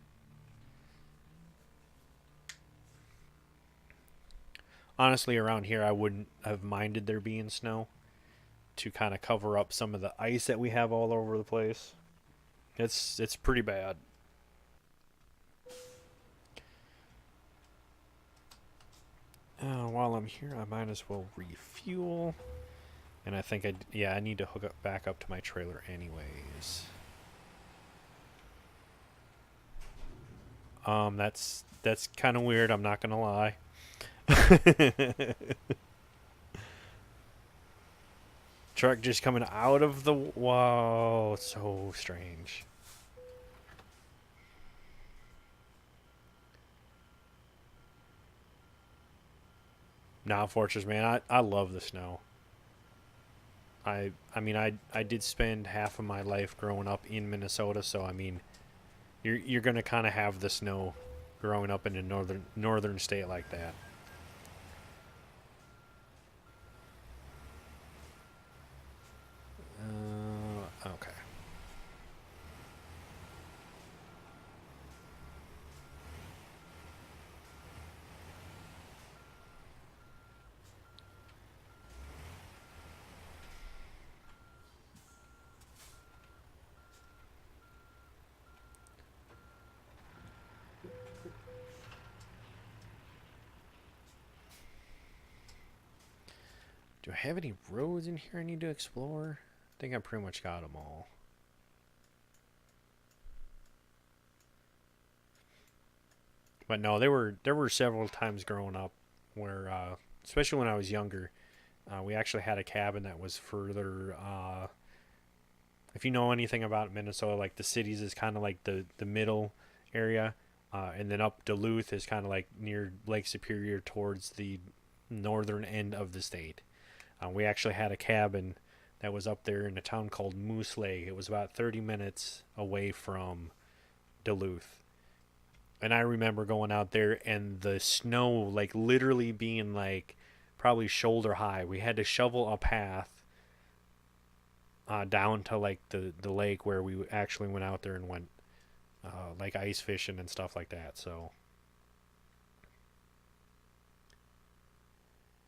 [SPEAKER 1] Honestly, around here, I wouldn't have minded there being snow to kind of cover up some of the ice that we have all over the place. It's pretty bad. While I'm here, I might as well refuel. And I think I need to hook up back up to my trailer anyways. That's kind of weird, I'm not gonna lie. Truck just coming out of the whoa, so strange. Nah, Fortress, man, I love the snow. I mean I did spend half of my life growing up in Minnesota, so I mean you're gonna kind of have the snow growing up in a northern state like that. Okay. Do I have any roads in here I need to explore? I think I pretty much got them all. But no, there were several times growing up where, especially when I was younger, we actually had a cabin that was further. If you know anything about Minnesota, like the cities is kind of like the middle area, and then up Duluth is kind of like near Lake Superior towards the northern end of the state. We actually had a cabin that was up there in a town called Moose Lake. It was about 30 minutes away from Duluth. And I remember going out there and the snow, like, literally being, like, probably shoulder high. We had to shovel a path down to, like, the lake where we actually went out there and went, like, ice fishing and stuff like that. So,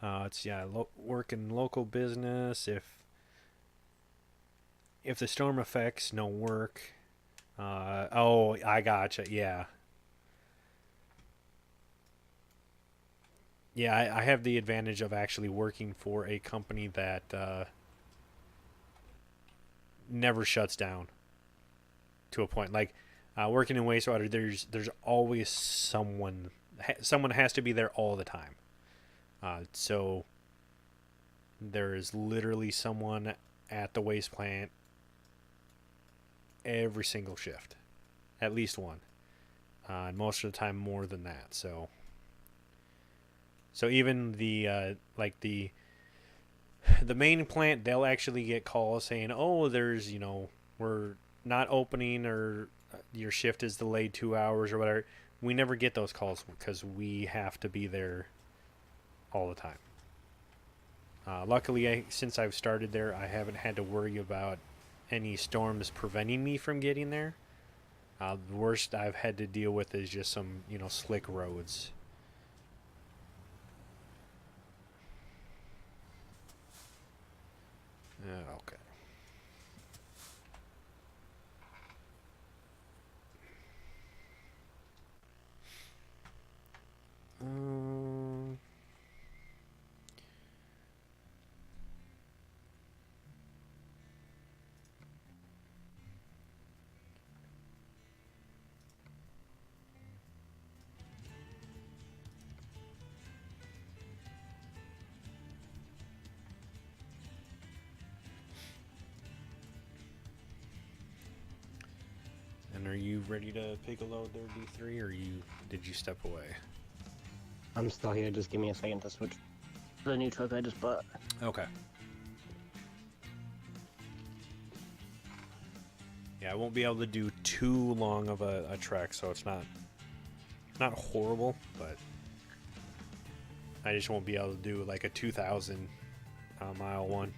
[SPEAKER 1] it's, yeah, working local business. If the storm affects, no work. Oh, I gotcha, yeah. Yeah, I have the advantage of actually working for a company that never shuts down to a point. Like working in wastewater, there's always someone. Someone has to be there all the time. So there is literally someone at the waste plant every single shift, at least one, and most of the time more than that. So even the the main plant, they'll actually get calls saying, "Oh, there's we're not opening, or your shift is delayed 2 hours or whatever." We never get those calls because we have to be there all the time. Luckily, since I've started there, I haven't had to worry about any storms preventing me from getting there. The worst I've had to deal with is just some slick roads. Okay. Um, and are you ready to pick a load there, D3, or did you step away?
[SPEAKER 4] I'm still here. Just give me a second to switch to the new truck I just bought.
[SPEAKER 1] Okay. Yeah, I won't be able to do too long of a trek, so it's not horrible, but I just won't be able to do like a 2,000 mile one.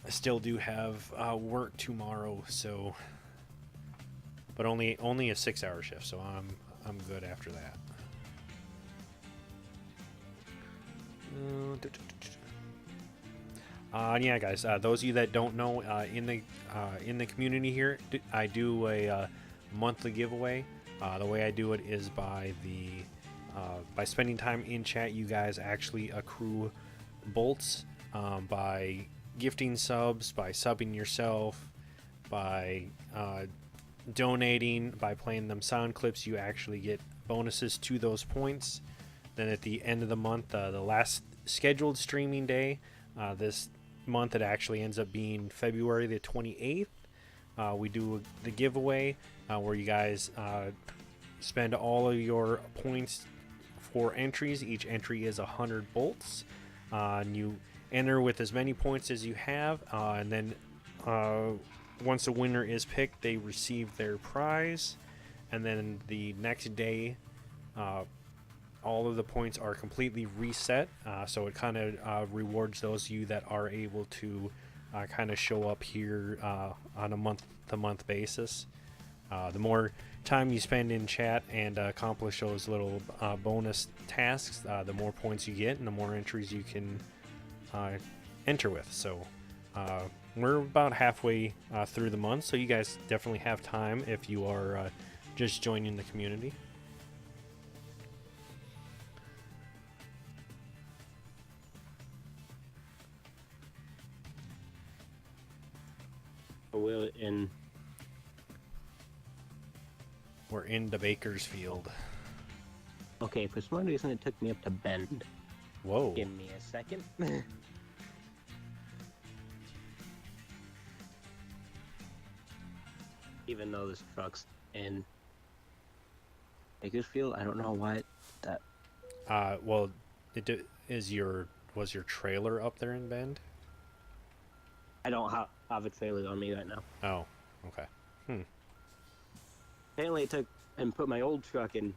[SPEAKER 1] I still do have work tomorrow, so, but only a 6-hour shift, so I'm good after that. Yeah, guys. Those of you that don't know, in the community here, I do a monthly giveaway. The way I do it is by spending time in chat. You guys actually accrue bolts by gifting subs, by subbing yourself, by donating, by playing them sound clips. You actually get bonuses to those points. Then at the end of the month, the last scheduled streaming day, this month it actually ends up being February the 28th. We do the giveaway where you guys spend all of your points for entries. Each entry is 100 bolts. And you enter with as many points as you have, and then once a winner is picked, they receive their prize. And then the next day, all of the points are completely reset, so it kind of rewards those of you that are able to kind of show up here on a month-to-month basis. The more time you spend in chat and accomplish those little bonus tasks, the more points you get and the more entries you can enter with. So we're about halfway through the month, so you guys definitely have time if you are just joining the community. We're in the Bakersfield.
[SPEAKER 4] Okay, for some reason it took me up to Bend.
[SPEAKER 1] Whoa.
[SPEAKER 4] Give me a second. Even though this truck's in Bakersfield, I don't know why that...
[SPEAKER 1] Well, is your was your trailer up there in Bend?
[SPEAKER 4] I don't have a trailer on me right now.
[SPEAKER 1] Oh, okay.
[SPEAKER 4] Apparently it took and put my old truck in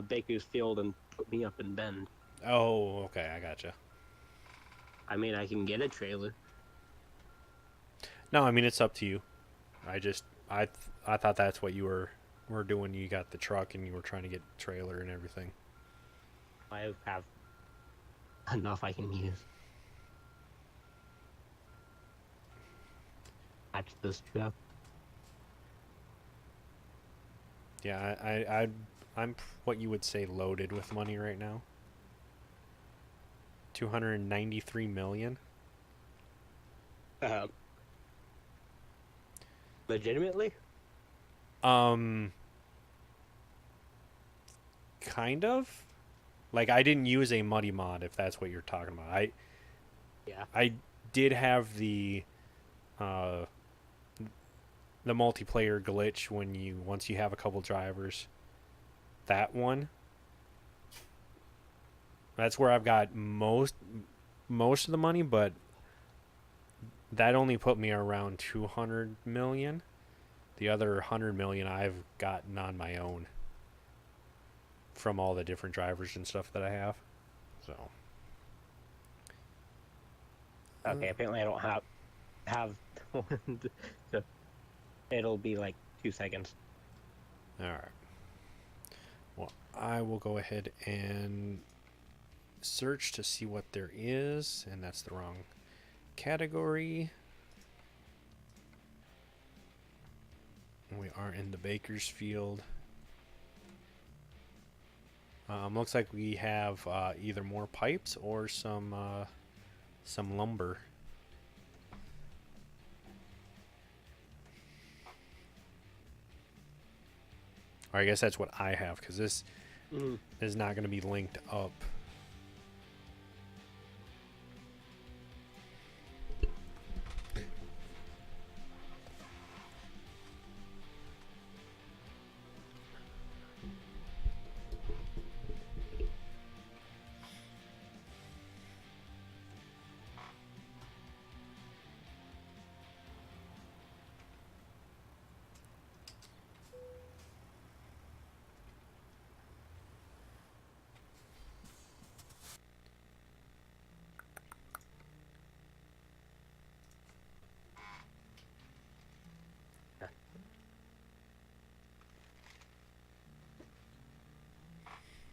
[SPEAKER 4] Bakersfield and put me up in Bend.
[SPEAKER 1] Oh, okay, I gotcha.
[SPEAKER 4] I mean, I can get a trailer.
[SPEAKER 1] No, I mean it's up to you. I thought that's what you were doing. You got the truck and you were trying to get trailer and everything.
[SPEAKER 4] I have enough I can use. That's this truck.
[SPEAKER 1] Yeah, I'm what you would say loaded with money right now. 293 million.
[SPEAKER 4] Legitimately?
[SPEAKER 1] Kind of. Like I didn't use a muddy mod if that's what you're talking about.
[SPEAKER 4] Yeah.
[SPEAKER 1] I did have the multiplayer glitch when once you have a couple drivers. That one. That's where I've got most of the money, but that only put me around 200 million. The other 100 million I've gotten on my own from all the different drivers and stuff that I have. So
[SPEAKER 4] Okay, apparently I don't have so it'll be like 2 seconds.
[SPEAKER 1] all right. Well, I will go ahead and search to see what there is, and that's the wrong category. We are in the Bakersfield. Looks like we have either more pipes or some lumber. Or I guess that's what I have, because this is not going to be linked up.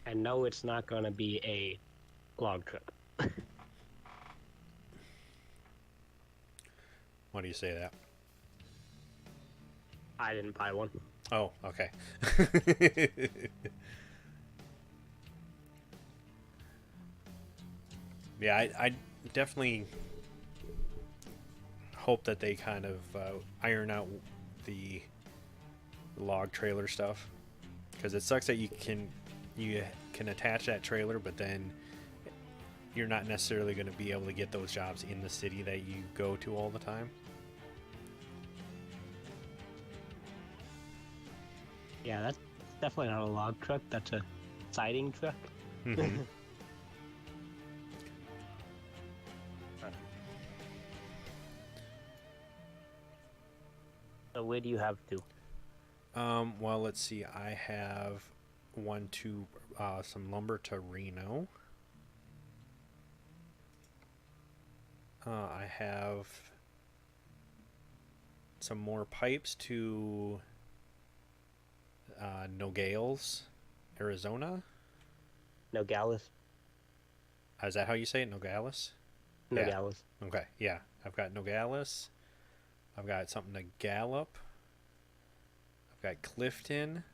[SPEAKER 4] And no, it's not going to be a log truck.
[SPEAKER 1] Why do you say that?
[SPEAKER 4] I didn't buy one.
[SPEAKER 1] Oh, okay. Yeah, I definitely hope that they kind of iron out the log trailer stuff, because it sucks that you can attach that trailer, but then you're not necessarily going to be able to get those jobs in the city that you go to all the time.
[SPEAKER 4] Yeah, that's definitely not a log truck. That's a siding truck.
[SPEAKER 1] Mm-hmm.
[SPEAKER 4] So where do you have to?
[SPEAKER 1] Well, let's see. I have some lumber to Reno. I have some more pipes to Nogales, Arizona.
[SPEAKER 4] Nogales.
[SPEAKER 1] Is that how you say it? Nogales?
[SPEAKER 4] Nogales.
[SPEAKER 1] Yeah. Okay, yeah. I've got Nogales. I've got something to Gallup. I've got Clifton.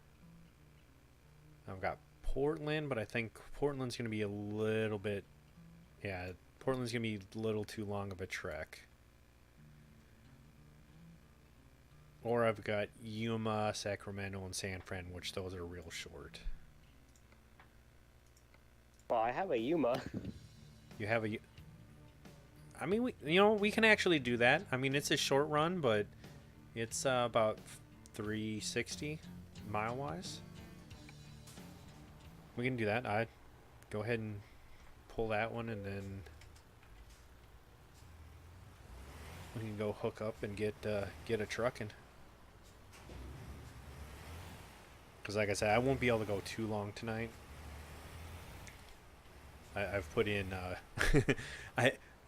[SPEAKER 1] I've got Portland, but I think Portland's going to be a little bit... Yeah, Portland's going to be a little too long of a trek. Or I've got Yuma, Sacramento, and San Fran, which those are real short.
[SPEAKER 4] Well, I have a Yuma.
[SPEAKER 1] You have a... I mean, we can actually do that. I mean, it's a short run, but it's about 360 mile-wise. We can do that. I'd go ahead and pull that one, and then we can go hook up and get a trucking. Because like I said, I won't be able to go too long tonight. I've put in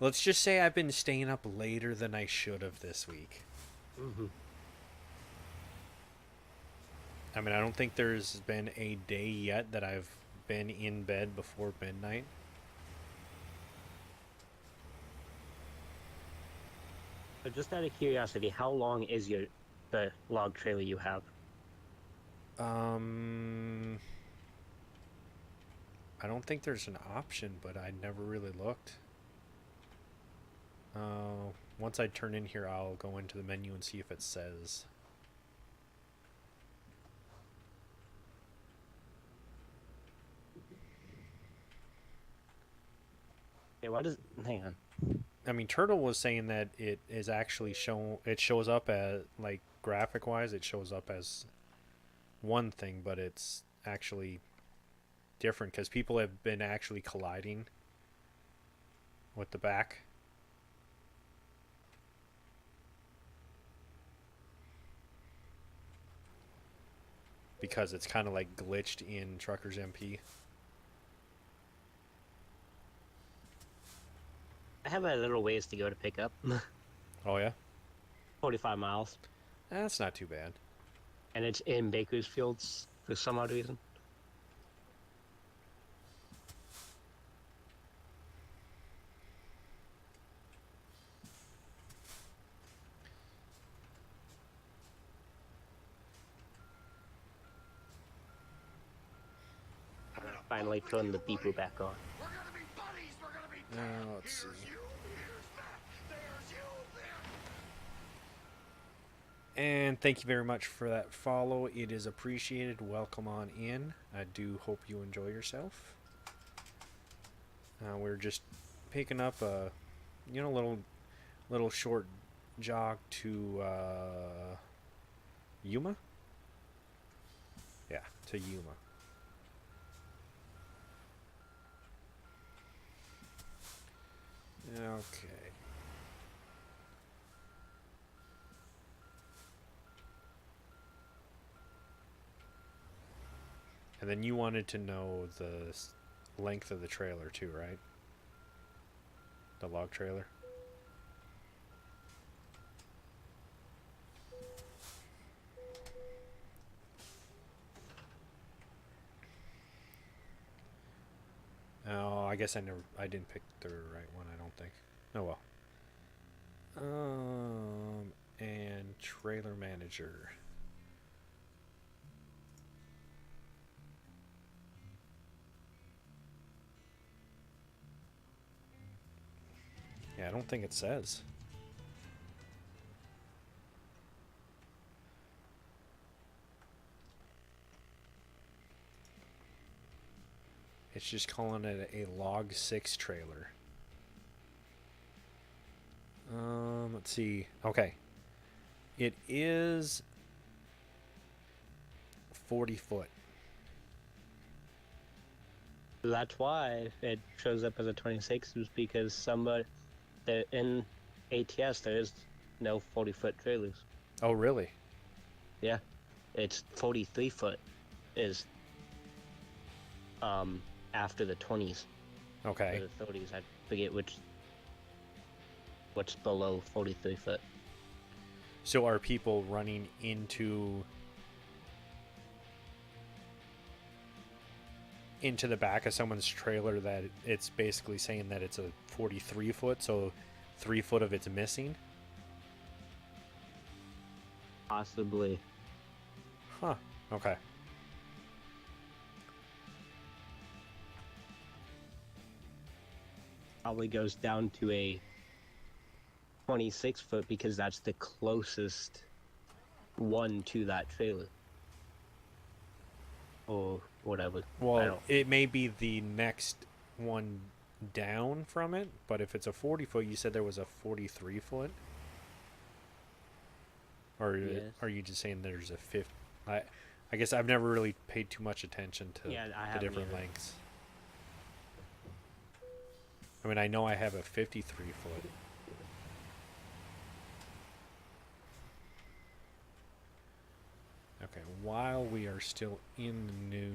[SPEAKER 1] let's just say I've been staying up later than I should have this week.
[SPEAKER 4] Mm-hmm.
[SPEAKER 1] I mean, I don't think there's been a day yet that I've been in bed before midnight.
[SPEAKER 4] So just out of curiosity, how long is the log trailer you have?
[SPEAKER 1] I don't think there's an option, but I never really looked. Once I turn in here, I'll go into the menu and see if it says.
[SPEAKER 4] Okay, why does... Hang on.
[SPEAKER 1] I mean, Turtle was saying that it is actually it shows up as, like, graphic wise, it shows up as one thing, but it's actually different because people have been actually colliding with the back. Because it's kind of like glitched in Truckers MP.
[SPEAKER 4] I have a little ways to go to pick up.
[SPEAKER 1] Oh yeah?
[SPEAKER 4] 45 miles.
[SPEAKER 1] That's not too bad.
[SPEAKER 4] And it's in Bakersfield for some odd reason. Finally putting the beeper back on.
[SPEAKER 1] Now, let's see. And thank you very much for that follow. It is appreciated. Welcome on in. I do hope you enjoy yourself. We're just picking up a, little short jog to Yuma. Yeah, to Yuma. Okay. And then you wanted to know the length of the trailer too, right? The log trailer. Oh, I guess I didn't pick the right one, I don't think. Oh well. And trailer manager. Yeah, I don't think it says. It's just calling it a log 6 trailer. Let's see. Okay. It is 40 foot.
[SPEAKER 4] That's why it shows up as a 26, is because in ATS there is no 40-foot trailers.
[SPEAKER 1] Oh, really?
[SPEAKER 4] Yeah, it's 43 foot is after the 20s.
[SPEAKER 1] Okay.
[SPEAKER 4] Or the 30s. I forget what's below 43 foot.
[SPEAKER 1] So are people running into the back of someone's trailer that it's basically saying that it's a 43 foot, so 3 foot of it's missing?
[SPEAKER 4] Possibly.
[SPEAKER 1] Huh. Okay.
[SPEAKER 4] Probably goes down to a 26 foot because that's the closest one to that trailer. Or whatever.
[SPEAKER 1] Well, it may be the next one down from it, but if it's a 40 foot, you said there was a 43 foot? Or
[SPEAKER 4] Yes.
[SPEAKER 1] are you just saying there's a 50? I guess I've never really paid too much attention to
[SPEAKER 4] Yeah, I
[SPEAKER 1] the
[SPEAKER 4] haven't
[SPEAKER 1] different
[SPEAKER 4] either.
[SPEAKER 1] lengths. I mean, I know I have a 53 foot. Okay, while we are still in the new...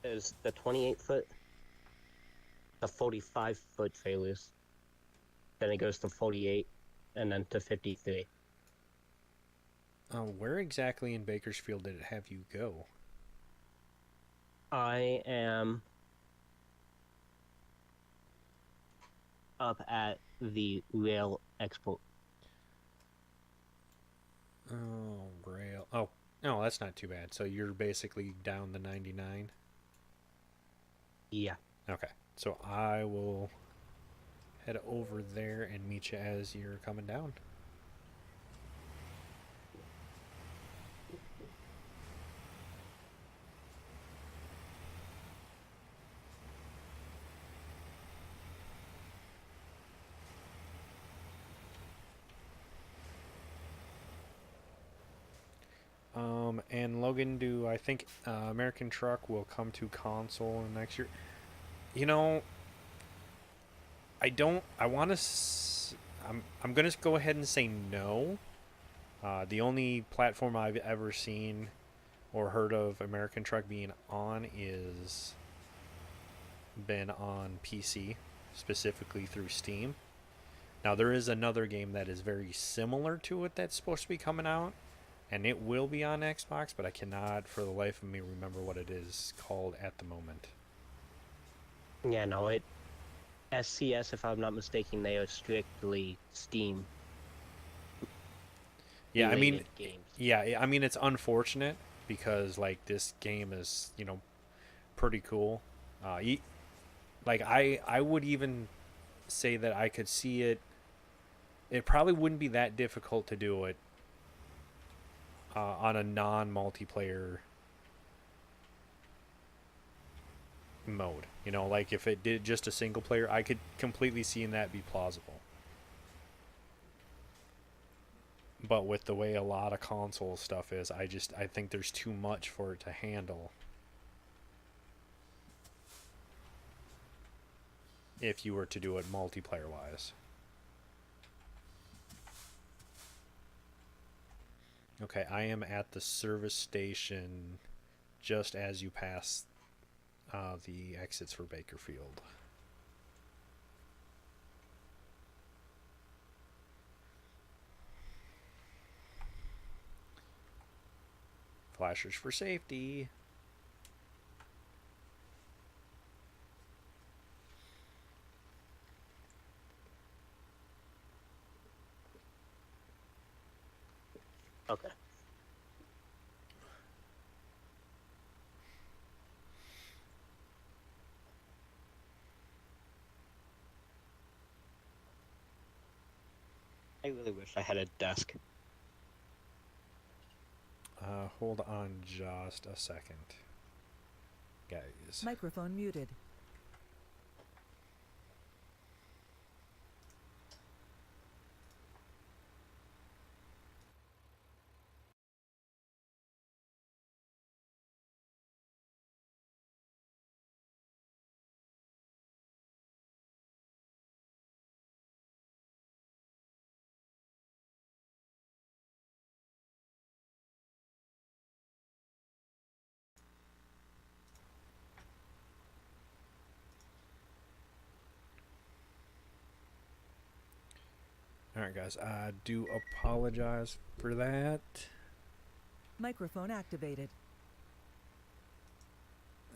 [SPEAKER 4] Is the 28-foot, the 45-foot trailers. Then it goes to 48, and then to 53.
[SPEAKER 1] Where exactly in Bakersfield did it have you go?
[SPEAKER 4] I am up at the Rail Expo.
[SPEAKER 1] Oh, rail. Oh, no, that's not too bad. So you're basically down the 99?
[SPEAKER 4] Yeah.
[SPEAKER 1] Okay, so I will head over there and meet you as you're coming down. And Logan, do I think American Truck will come to console next year? You know, I don't. I want to. I'm gonna go ahead and say no. The only platform I've ever seen or heard of American Truck being on is been on PC, specifically through Steam. Now there is another game that is very similar to it that's supposed to be coming out, and it will be on Xbox, but I cannot for the life of me remember what it is called at the moment.
[SPEAKER 4] Yeah, no, SCS, if I'm not mistaken, they are strictly Steam.
[SPEAKER 1] Yeah, I mean,
[SPEAKER 4] games.
[SPEAKER 1] yeah, I mean it's unfortunate because like this game is, you know, pretty cool. Like I would even say that I could see it. It probably wouldn't be that difficult to do it on a non-multiplayer mode. You know, like if it did just a single player, I could completely see that be plausible. But with the way a lot of console stuff is, I think there's too much for it to handle. If you were to do it multiplayer wise. Okay, I am at the service station just as you pass the exits for Bakerfield. Flashers for safety.
[SPEAKER 4] Okay. I really wish I had a desk.
[SPEAKER 1] Hold on just a second, guys.
[SPEAKER 2] Microphone muted.
[SPEAKER 1] Alright, guys, I do apologize for that.
[SPEAKER 2] Microphone activated.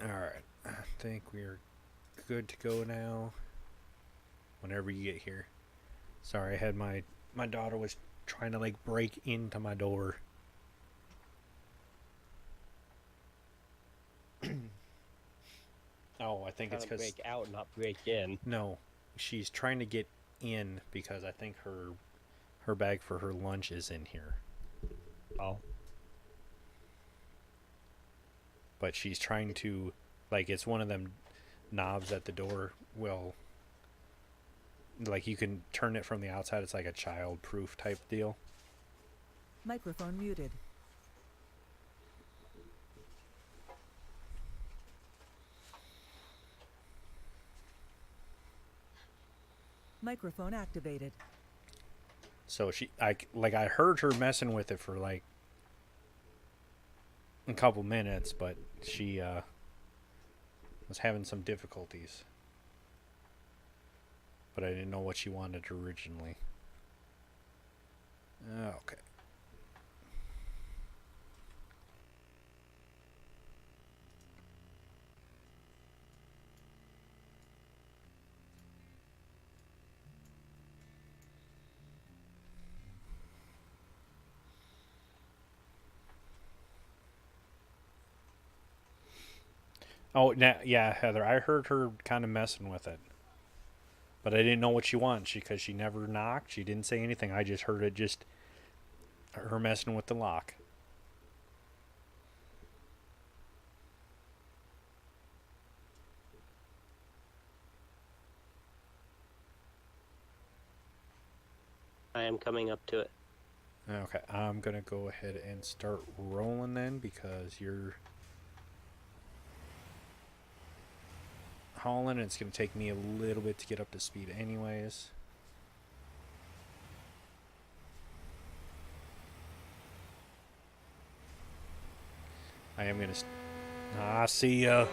[SPEAKER 1] Alright, I think we're good to go now. Whenever you get here. Sorry, I had my daughter was trying to like break into my door. Oh, I think it's because
[SPEAKER 4] break out, not break in.
[SPEAKER 1] no, she's trying to get in because I think her bag for her lunch is in here.
[SPEAKER 4] Oh.
[SPEAKER 1] But she's trying to, like, it's one of them knobs at the door. Well, like you can turn it from the outside. It's like a child-proof type deal.
[SPEAKER 2] Microphone muted. Microphone activated.
[SPEAKER 1] So I heard her messing with it for like a couple minutes, but she was having some difficulties. But I didn't know what she wanted originally. Okay. Oh, yeah, Heather. I heard her kind of messing with it, but I didn't know what she wanted. Because she never knocked. She didn't say anything. I just heard it. Just her messing with the lock.
[SPEAKER 4] I am coming up to it.
[SPEAKER 1] Okay, I'm gonna go ahead and start rolling then because you're hauling. And it's gonna take me a little bit to get up to speed, anyways. I am gonna. See ya.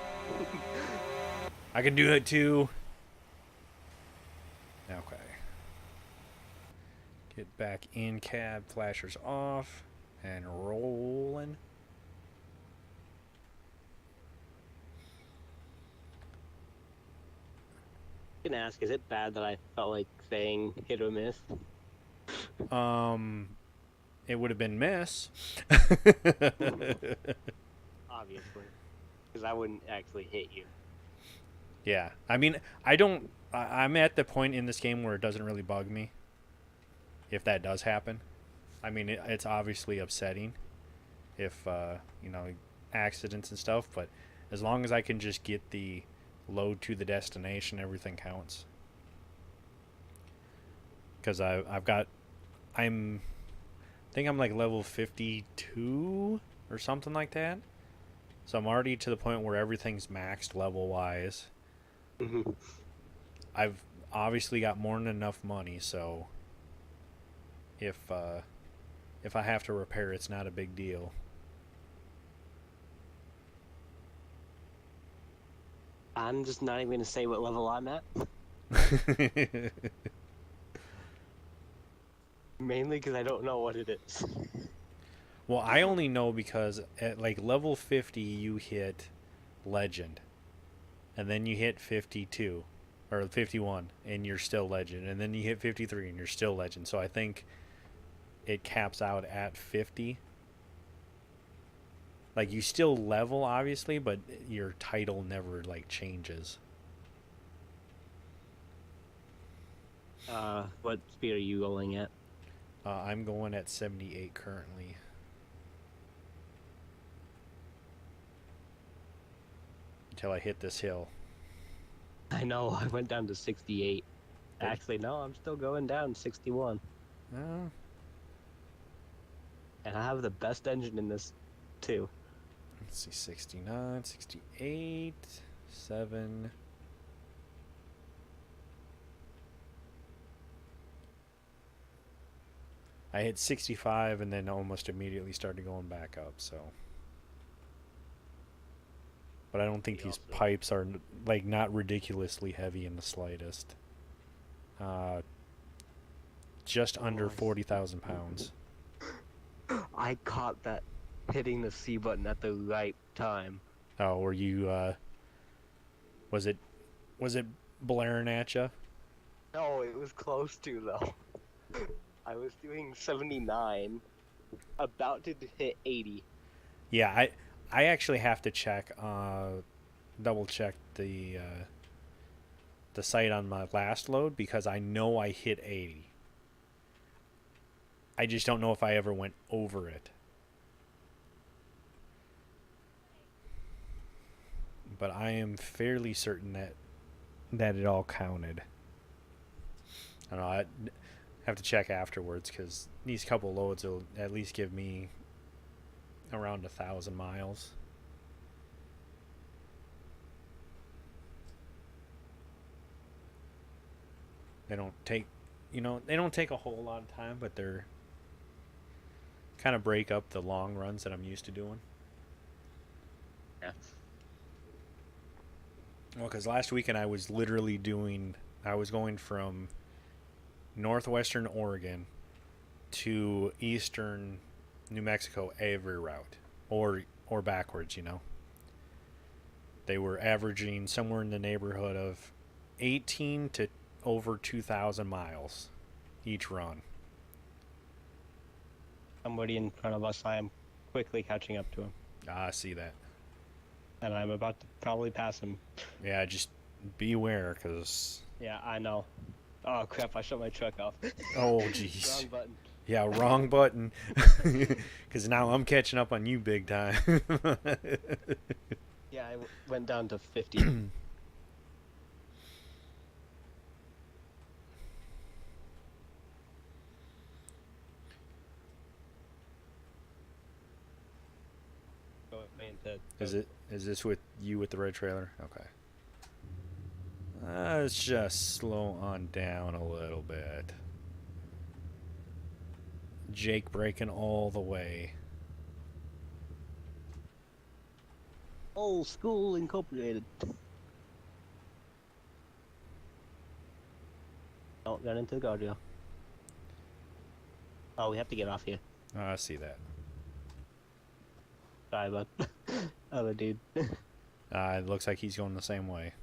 [SPEAKER 1] I can do it too. Okay. Get back in cab, flashers off, and rolling.
[SPEAKER 4] I can ask, is it bad that I felt like saying hit or miss?
[SPEAKER 1] It would have been miss.
[SPEAKER 4] Obviously. Because I wouldn't actually hit you.
[SPEAKER 1] Yeah. I mean, I'm at the point in this game where it doesn't really bug me. If that does happen. I mean, it's obviously upsetting. If, accidents and stuff. But as long as I can just get the load to the destination, everything counts. Because I think I'm like level 52 or something like that. So I'm already to the point where everything's maxed level wise.
[SPEAKER 4] Mm-hmm.
[SPEAKER 1] I've obviously got more than enough money, so if I have to repair, it's not a big deal.
[SPEAKER 4] I'm just not even going to say what level I'm at. Mainly because I don't know what it is.
[SPEAKER 1] Well, I only know because at like level 50 you hit legend. And then you hit 52 or 51 and you're still legend, and then you hit 53 and you're still legend. So I think it caps out at 50. Like you still level obviously, but your title never like changes.
[SPEAKER 4] What speed are you going at?
[SPEAKER 1] I'm going at 78 currently. Until I hit this hill.
[SPEAKER 4] I know, I went down to 68. Actually, no, I'm still going down 61.
[SPEAKER 1] Uh,
[SPEAKER 4] And I have the best engine in this, too.
[SPEAKER 1] Let's see, 69, 68, 7. I hit 65 and then almost immediately started going back up, so. But I don't think these pipes are, like, not ridiculously heavy in the slightest. Just under 40,000 pounds.
[SPEAKER 4] I caught that hitting the C button at the right time.
[SPEAKER 1] Oh, were you, was it blaring at you?
[SPEAKER 4] No, it was close to, though. I was doing 79, about to hit 80.
[SPEAKER 1] Yeah, I actually have to check, double check the site on my last load because I know I hit 80. I just don't know if I ever went over it. But I am fairly certain that it all counted. I don't know, I have to check afterwards because these couple loads will at least give me around 1,000 miles. They don't take, they don't take a whole lot of time, but they're kind of break up the long runs that I'm used to doing.
[SPEAKER 4] Yeah.
[SPEAKER 1] Well, because last weekend I was literally I was going from northwestern Oregon to eastern New Mexico every route, or backwards. They were averaging somewhere in the neighborhood of 18 to over 2,000 miles each run.
[SPEAKER 4] Somebody in front of us, I am quickly catching up to him.
[SPEAKER 1] I see that.
[SPEAKER 4] And I'm about to probably pass him.
[SPEAKER 1] Yeah, just beware, because...
[SPEAKER 4] Yeah, I know. Oh crap, I shut my truck off.
[SPEAKER 1] Oh, jeez.
[SPEAKER 4] Wrong button.
[SPEAKER 1] Yeah, wrong button. Because now I'm catching up on you big time.
[SPEAKER 4] Yeah, I went down to 50.
[SPEAKER 1] Is this with you with the red trailer? Okay. Let's just slow on down a little bit. Jake braking all the way.
[SPEAKER 4] Old School Incorporated. Oh, got into the guardrail. Oh, we have to get off here.
[SPEAKER 1] I see that.
[SPEAKER 4] Sorry, bud. Other dude.
[SPEAKER 1] It looks like he's going the same way.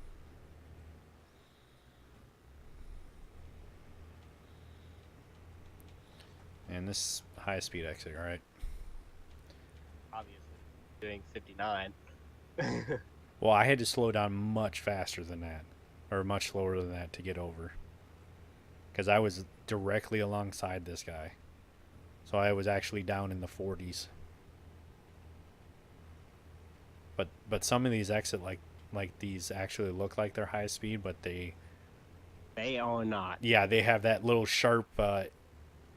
[SPEAKER 1] And this high-speed exit, right?
[SPEAKER 4] Obviously. Doing 59.
[SPEAKER 1] Well, I had to slow down much faster than that. Or much slower than that to get over. Because I was directly alongside this guy. So I was actually down in the 40s. But some of these exit like these actually look like they're high speed, but they
[SPEAKER 4] are not.
[SPEAKER 1] Yeah, they have that little sharp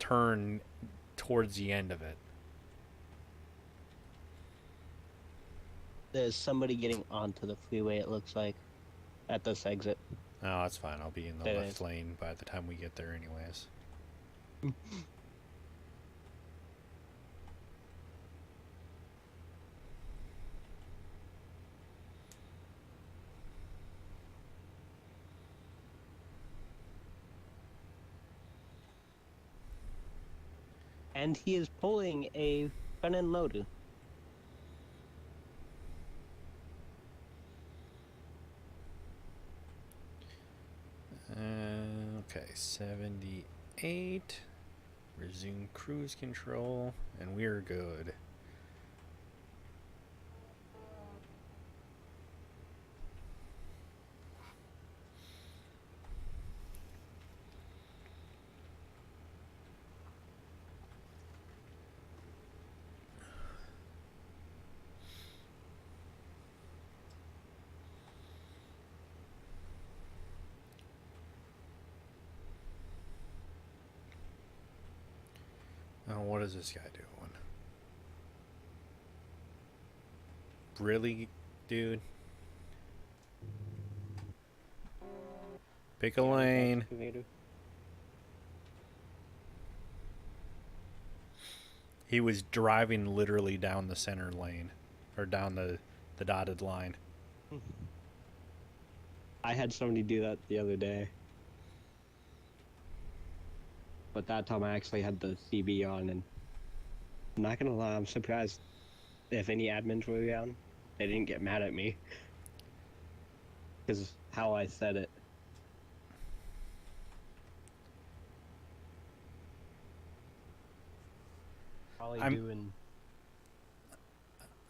[SPEAKER 1] turn towards the end of it.
[SPEAKER 4] There's somebody getting onto the freeway, it looks like, at this exit.
[SPEAKER 1] Oh, that's fine. I'll be in the
[SPEAKER 4] There
[SPEAKER 1] left
[SPEAKER 4] is.
[SPEAKER 1] lane by the time we get there anyways.
[SPEAKER 4] And he is pulling a front-end loader.
[SPEAKER 1] Okay, 78. Resume cruise control, and we're good. Oh, what is this guy doing? Really, dude? Pick a lane. He was driving literally down the center lane. Or down the dotted line.
[SPEAKER 4] I had somebody do that the other day. But that time I actually had the CB on, and I'm not gonna lie, I'm surprised if any admins were around, they didn't get mad at me. Because how I said it. Probably doing...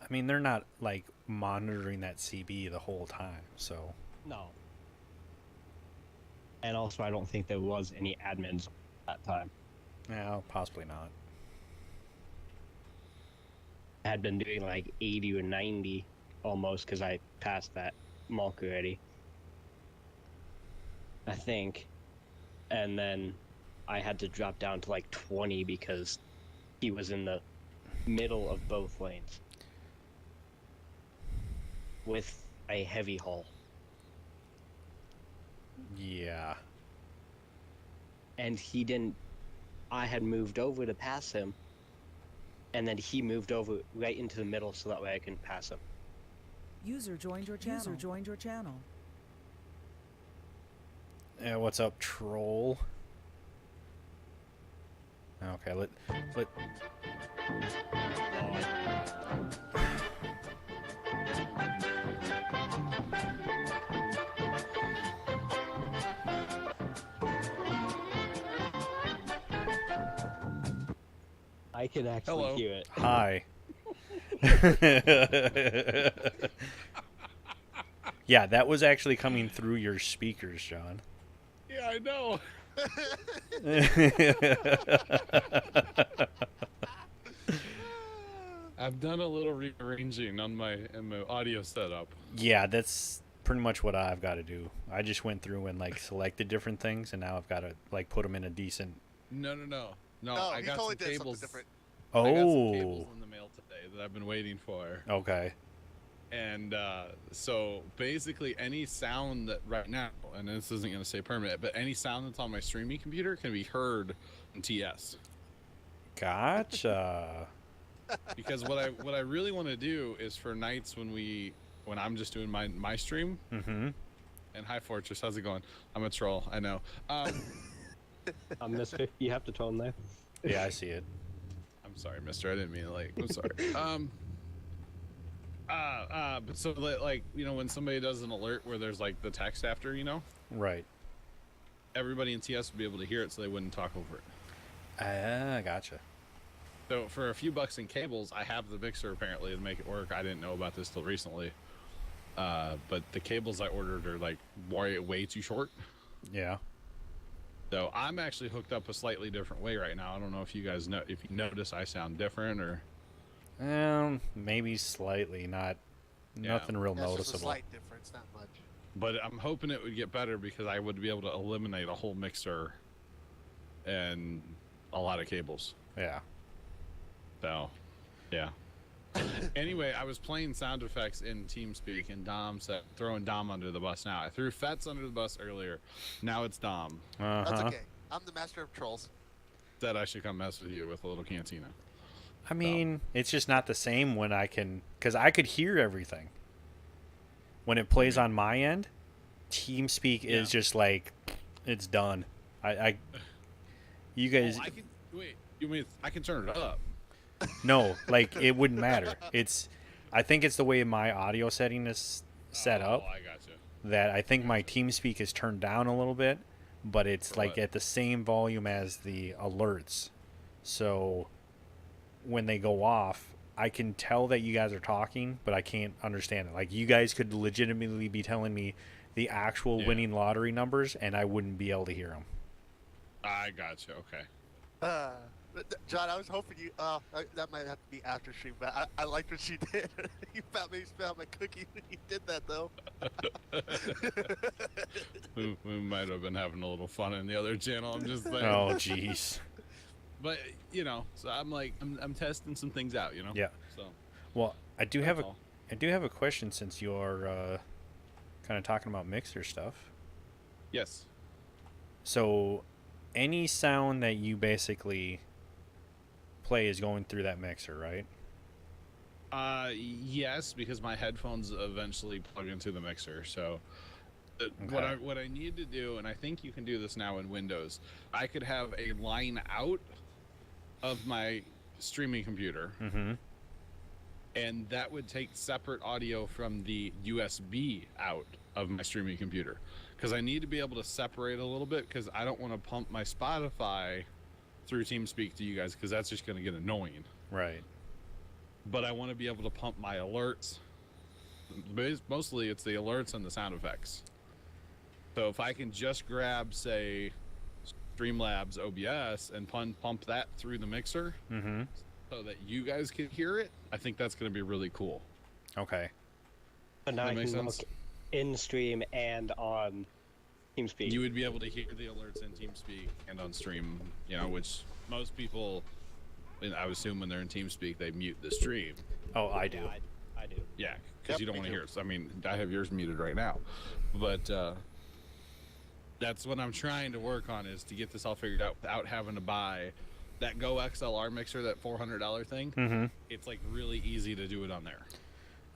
[SPEAKER 1] I mean, they're not, like, monitoring that CB the whole time, so...
[SPEAKER 4] No. And also, I don't think there was any admins at that time.
[SPEAKER 1] Yeah, possibly not.
[SPEAKER 4] I had been doing like 80 or 90 almost because I passed that mark already. I think. And then I had to drop down to like 20 because he was in the middle of both lanes with a heavy haul.
[SPEAKER 1] Yeah.
[SPEAKER 4] and he didn't. I had moved over to pass him, and then he moved over right into the middle so that way I can pass him.
[SPEAKER 2] User joined your channel. User joined your channel.
[SPEAKER 1] Yeah, what's up, troll? Okay, let.
[SPEAKER 4] I can actually
[SPEAKER 3] Hello.
[SPEAKER 4] hear it.
[SPEAKER 1] Hi. Yeah, that was actually coming through your speakers, John.
[SPEAKER 3] Yeah, I know. I've done a little rearranging on my audio setup.
[SPEAKER 1] Yeah, that's pretty much what I've got to do. I just went through and like selected different things, and now I've got to like put them in a decent.
[SPEAKER 3] No.
[SPEAKER 5] No,
[SPEAKER 3] I
[SPEAKER 5] he
[SPEAKER 3] got
[SPEAKER 5] totally
[SPEAKER 3] some
[SPEAKER 5] did
[SPEAKER 3] cables.
[SPEAKER 5] something different.
[SPEAKER 3] I got some
[SPEAKER 1] Oh,
[SPEAKER 3] cables in the mail today that I've been waiting for.
[SPEAKER 1] okay.
[SPEAKER 3] And so basically any sound that right now, and this isn't going to say permanent, but any sound that's on my streaming computer can be heard in TS.
[SPEAKER 1] Gotcha.
[SPEAKER 3] Because what I really want to do is for nights when I'm just doing my stream.
[SPEAKER 1] Mm-hmm.
[SPEAKER 3] And hi Fortress, how's it going? I'm a troll, I know.
[SPEAKER 4] Mister, you have to tone there.
[SPEAKER 1] Yeah, I see it.
[SPEAKER 3] I'm sorry, Mister. I didn't mean it. I'm sorry. But so like when somebody does an alert where there's like the text after,
[SPEAKER 1] Right.
[SPEAKER 3] everybody in TS would be able to hear it, so they wouldn't talk over it.
[SPEAKER 1] Ah, gotcha.
[SPEAKER 3] So for a few bucks in cables, I have the mixer apparently to make it work. I didn't know about this till recently. But the cables I ordered are like way too short.
[SPEAKER 1] Yeah.
[SPEAKER 3] So I'm actually hooked up a slightly different way right now. I don't know if you guys know, if you notice I sound different or.
[SPEAKER 1] Maybe slightly, not
[SPEAKER 3] Yeah.
[SPEAKER 1] nothing real
[SPEAKER 5] That's just a
[SPEAKER 1] noticeable.
[SPEAKER 5] slight difference, not much.
[SPEAKER 3] But I'm hoping it would get better because I would be able to eliminate a whole mixer and a lot of cables.
[SPEAKER 1] Yeah.
[SPEAKER 3] So, yeah. Anyway, I was playing sound effects in TeamSpeak, and Dom said, throwing Dom under the bus now. I threw Fets under the bus earlier. Now it's Dom.
[SPEAKER 1] Uh-huh.
[SPEAKER 5] That's okay. I'm the master of trolls.
[SPEAKER 3] Said I should come mess with you with a little cantina.
[SPEAKER 1] I mean, it's just not the same when because I could hear everything. When it plays on my end, TeamSpeak is
[SPEAKER 3] Yeah.
[SPEAKER 1] just like, it's done. You guys,
[SPEAKER 3] I can, wait, you mean I can turn it up?
[SPEAKER 1] no, like it wouldn't matter. I think it's the way my audio setting is set up
[SPEAKER 3] Oh, I gotcha.
[SPEAKER 1] that I think my TeamSpeak is turned down a little bit, but it's
[SPEAKER 3] For
[SPEAKER 1] like
[SPEAKER 3] what?
[SPEAKER 1] at the same volume as the alerts. So when they go off, I can tell that you guys are talking, but I can't understand it. Like you guys could legitimately be telling me the actual
[SPEAKER 3] Yeah.
[SPEAKER 1] winning lottery numbers, and I wouldn't be able to hear them.
[SPEAKER 3] I gotcha. Okay.
[SPEAKER 5] John, I was hoping you. That might have to be after stream, but I liked what she did. You found me spell my cookie when you did that, though.
[SPEAKER 3] We might have been having a little fun in the other channel. I'm just saying.
[SPEAKER 1] Oh, jeez.
[SPEAKER 3] But so I'm like, I'm testing some things out.
[SPEAKER 1] Yeah.
[SPEAKER 3] So
[SPEAKER 1] Well, I do
[SPEAKER 3] that's all.
[SPEAKER 1] have a question since you're kind of talking about mixer stuff.
[SPEAKER 3] Yes.
[SPEAKER 1] So, any sound that you basically play is going through that mixer, right?
[SPEAKER 3] Yes, because my headphones eventually plug into the mixer. So,
[SPEAKER 1] Okay.
[SPEAKER 3] what I need to do, and I think you can do this now in Windows, I could have a line out of my streaming computer,
[SPEAKER 1] Mm-hmm.
[SPEAKER 3] and that would take separate audio from the USB out of my streaming computer, because I need to be able to separate a little bit, because I don't want to pump my Spotify through TeamSpeak to you guys, because that's just going to get annoying.
[SPEAKER 1] Right.
[SPEAKER 3] But I want to be able to pump my alerts. Mostly it's the alerts and the sound effects. So if I can just grab, say, Streamlabs OBS and pump that through the mixer
[SPEAKER 1] Mm-hmm.
[SPEAKER 3] so that you guys can hear it, I think that's going to be really cool.
[SPEAKER 1] Okay.
[SPEAKER 4] So now
[SPEAKER 3] That
[SPEAKER 4] I
[SPEAKER 3] makes
[SPEAKER 4] can
[SPEAKER 3] sense?
[SPEAKER 4] look in stream and on TeamSpeak.
[SPEAKER 3] You would be able to hear the alerts in TeamSpeak and on stream, which most people, and I would assume when they're in TeamSpeak, they mute the stream.
[SPEAKER 1] Oh, I do.
[SPEAKER 4] Yeah, I do.
[SPEAKER 3] Yeah, because
[SPEAKER 5] Yep,
[SPEAKER 3] you don't
[SPEAKER 5] me
[SPEAKER 3] want to
[SPEAKER 5] too.
[SPEAKER 3] hear it. I mean, I have yours muted right now. But That's what I'm trying to work on, is to get this all figured out without having to buy that Go XLR mixer, that $400 thing.
[SPEAKER 1] Mm-hmm.
[SPEAKER 3] It's like really easy to do it on there.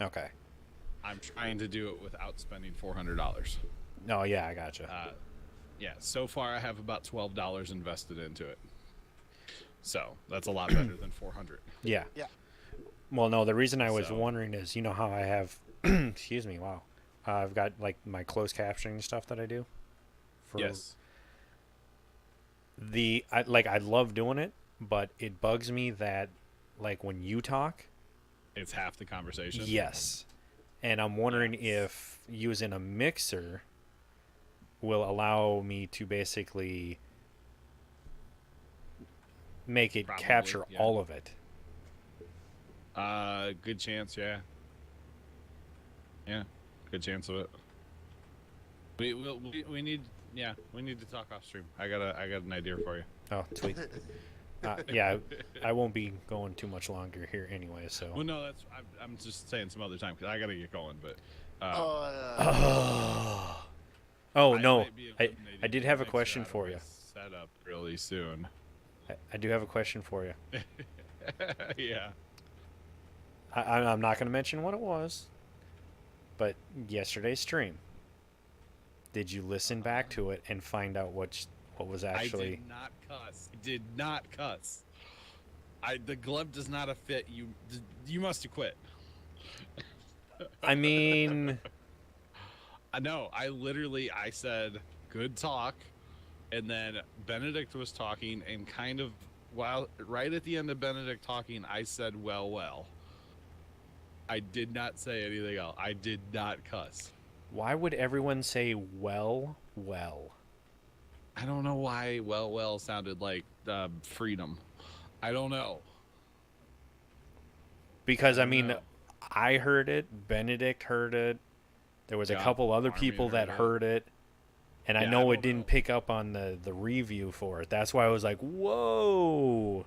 [SPEAKER 1] Okay.
[SPEAKER 3] I'm trying to do it without spending $400.
[SPEAKER 1] Oh yeah, I gotcha.
[SPEAKER 3] Yeah, so far I have about $12 invested into it. So that's a lot better than 400.
[SPEAKER 1] Yeah.
[SPEAKER 5] Yeah.
[SPEAKER 1] Well, no, the reason I was
[SPEAKER 3] So-
[SPEAKER 1] wondering is, you know how I have, excuse me, wow, I've got like my closed captioning stuff that I do. For
[SPEAKER 3] Yes.
[SPEAKER 1] I love doing it, but it bugs me that, like, when you talk,
[SPEAKER 3] It's half the conversation.
[SPEAKER 1] yes, and I'm wondering if using a mixer will allow me to basically make it
[SPEAKER 3] Probably,
[SPEAKER 1] capture
[SPEAKER 3] yeah.
[SPEAKER 1] all of it.
[SPEAKER 3] Good chance, yeah. Yeah, good chance of it. We need to talk off stream. I got an idea for you.
[SPEAKER 1] Oh, sweet. Yeah, I won't be going too much longer here anyway, so.
[SPEAKER 3] Well, no, I'm just saying some other time because I got to get going. But
[SPEAKER 1] Oh,
[SPEAKER 3] I
[SPEAKER 1] no.
[SPEAKER 3] might be
[SPEAKER 1] I
[SPEAKER 3] eliminating
[SPEAKER 1] did
[SPEAKER 3] the
[SPEAKER 1] have a
[SPEAKER 3] mixer
[SPEAKER 1] question
[SPEAKER 3] out of
[SPEAKER 1] for
[SPEAKER 3] my
[SPEAKER 1] you.
[SPEAKER 3] Setup really soon.
[SPEAKER 1] I do have a question for you.
[SPEAKER 3] Yeah.
[SPEAKER 1] I'm not going to mention what it was, but yesterday's stream, did you listen back to it and find out what was
[SPEAKER 3] I
[SPEAKER 1] actually?
[SPEAKER 3] did not cuss. Did not cuss. The glove does not fit. You must have quit.
[SPEAKER 1] I mean,
[SPEAKER 3] No, I said good talk, and then Benedict was talking, and kind of right at the end of Benedict talking, I said well. I did not say anything else. I did not cuss.
[SPEAKER 1] why would everyone say well?
[SPEAKER 3] I don't know why well sounded like freedom. I don't know.
[SPEAKER 1] Because I
[SPEAKER 3] don't
[SPEAKER 1] mean,
[SPEAKER 3] know.
[SPEAKER 1] I heard it. Benedict heard it. There was a
[SPEAKER 3] Yeah,
[SPEAKER 1] couple other
[SPEAKER 3] Armin
[SPEAKER 1] people that
[SPEAKER 3] heard it.
[SPEAKER 1] heard it, and I
[SPEAKER 3] Yeah,
[SPEAKER 1] know
[SPEAKER 3] I
[SPEAKER 1] it
[SPEAKER 3] don't
[SPEAKER 1] didn't
[SPEAKER 3] know.
[SPEAKER 1] pick up on the review for it. That's why I was like, whoa.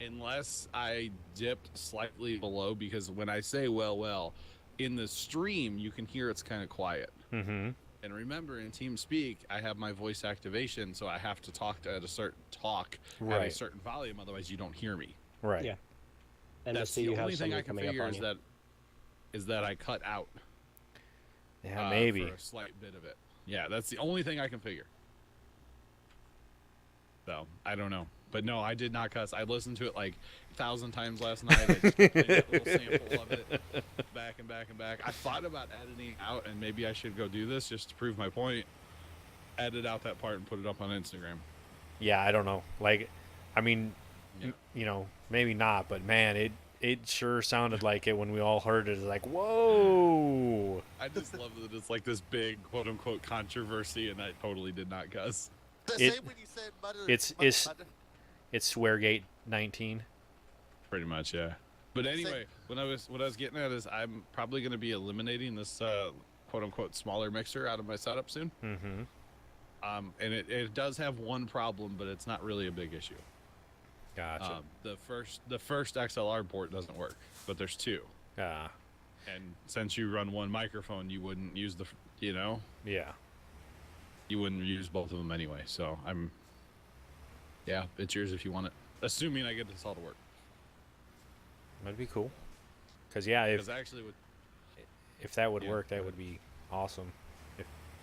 [SPEAKER 3] Unless I dipped slightly below, because when I say well, in the stream you can hear it's kind of quiet.
[SPEAKER 1] Mm-hmm.
[SPEAKER 3] And remember, in TeamSpeak, I have my voice activation, so I have to talk at a at a
[SPEAKER 1] Right.
[SPEAKER 3] certain volume, otherwise you don't hear me.
[SPEAKER 1] Right.
[SPEAKER 4] Yeah. And
[SPEAKER 3] That's
[SPEAKER 4] just so
[SPEAKER 3] the
[SPEAKER 4] you have
[SPEAKER 3] only thing I
[SPEAKER 4] somebody
[SPEAKER 3] can
[SPEAKER 4] coming up
[SPEAKER 3] figure
[SPEAKER 4] on
[SPEAKER 3] is
[SPEAKER 4] you.
[SPEAKER 3] that I cut out
[SPEAKER 1] Yeah, maybe.
[SPEAKER 3] for a slight bit of it. Yeah, that's the only thing I can figure. So I don't know, but no, I did not cuss. I listened to it like 1,000 times last night. I just played a little sample of it back and back and back. I thought about editing out, and maybe I should go do this just to prove my point. Edit out that part and put it up on Instagram.
[SPEAKER 1] Yeah, I don't know. Like, I mean,
[SPEAKER 3] Yeah.
[SPEAKER 1] you know, maybe not, but man, it sure sounded like it when we all heard it. It's like, whoa.
[SPEAKER 3] I just love that it's like this big quote unquote controversy, and I totally did not cuss.
[SPEAKER 5] The
[SPEAKER 1] It-
[SPEAKER 5] same when you said mother.
[SPEAKER 1] it's-
[SPEAKER 5] mother-
[SPEAKER 1] it's-
[SPEAKER 5] mother-
[SPEAKER 1] It's Sweargate 19.
[SPEAKER 3] Pretty much, yeah. But anyway, what I was getting at is I'm probably going to be eliminating this quote unquote smaller mixer out of my setup soon.
[SPEAKER 1] Mm-hmm.
[SPEAKER 3] And it does have one problem, but it's not really a big issue.
[SPEAKER 1] Gotcha.
[SPEAKER 3] The first XLR port doesn't work, but there's two.
[SPEAKER 1] Ah,
[SPEAKER 3] And since you run one microphone, you wouldn't use
[SPEAKER 1] yeah.
[SPEAKER 3] you wouldn't use both of them anyway. So yeah, it's yours if you want it. Assuming I get this all to work.
[SPEAKER 1] That'd be cool. Because, yeah,
[SPEAKER 3] Because actually,
[SPEAKER 1] if that would
[SPEAKER 3] Yeah,
[SPEAKER 1] work, that
[SPEAKER 3] go
[SPEAKER 1] would be awesome.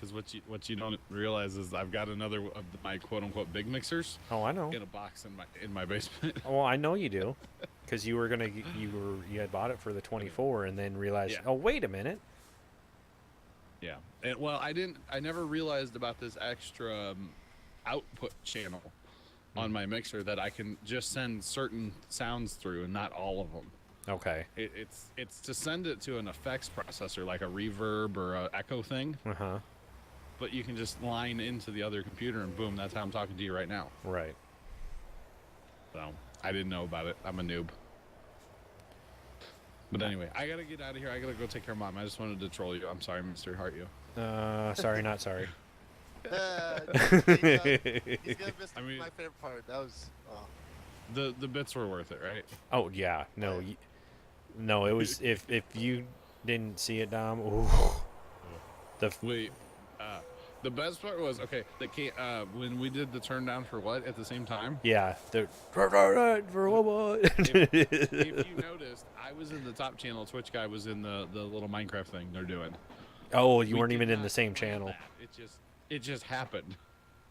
[SPEAKER 3] because what you don't realize is I've got another of my quote unquote big mixers
[SPEAKER 1] Oh, I know.
[SPEAKER 3] in a box in my basement.
[SPEAKER 1] Well, I know you do. Because you had bought it for the 24 and then realized,
[SPEAKER 3] Yeah.
[SPEAKER 1] oh, wait a minute.
[SPEAKER 3] Yeah, and well, I never realized about this extra output channel on my mixer that I can just send certain sounds through and not all of them.
[SPEAKER 1] Okay.
[SPEAKER 3] It's to send it to an effects processor like a reverb or a echo thing,
[SPEAKER 1] Uh-huh.
[SPEAKER 3] but you can just line into the other computer and boom, that's how I'm talking to you right now.
[SPEAKER 1] Right.
[SPEAKER 3] So I didn't know about it. I'm a noob. But anyway, I gotta get out of here. I gotta go take care of Mom. I just wanted to troll you. I'm sorry, Mr. Hart. You.
[SPEAKER 1] Sorry, not sorry.
[SPEAKER 5] he's gonna miss
[SPEAKER 3] I mean-
[SPEAKER 5] my favorite part. That was. Oh.
[SPEAKER 3] The bits were worth it, right?
[SPEAKER 1] Oh, yeah. No, no, it was, if you didn't see it, Dom, ooh.
[SPEAKER 3] Wait, The best part was when we did the turn down for what at the same time.
[SPEAKER 1] Yeah, they're for what?
[SPEAKER 3] If you noticed, I was in the top channel. Twitch guy was in the little Minecraft thing they're doing.
[SPEAKER 1] Oh, you
[SPEAKER 3] We
[SPEAKER 1] weren't
[SPEAKER 3] did
[SPEAKER 1] even in
[SPEAKER 3] not
[SPEAKER 1] the same
[SPEAKER 3] plan
[SPEAKER 1] channel.
[SPEAKER 3] that. It just happened.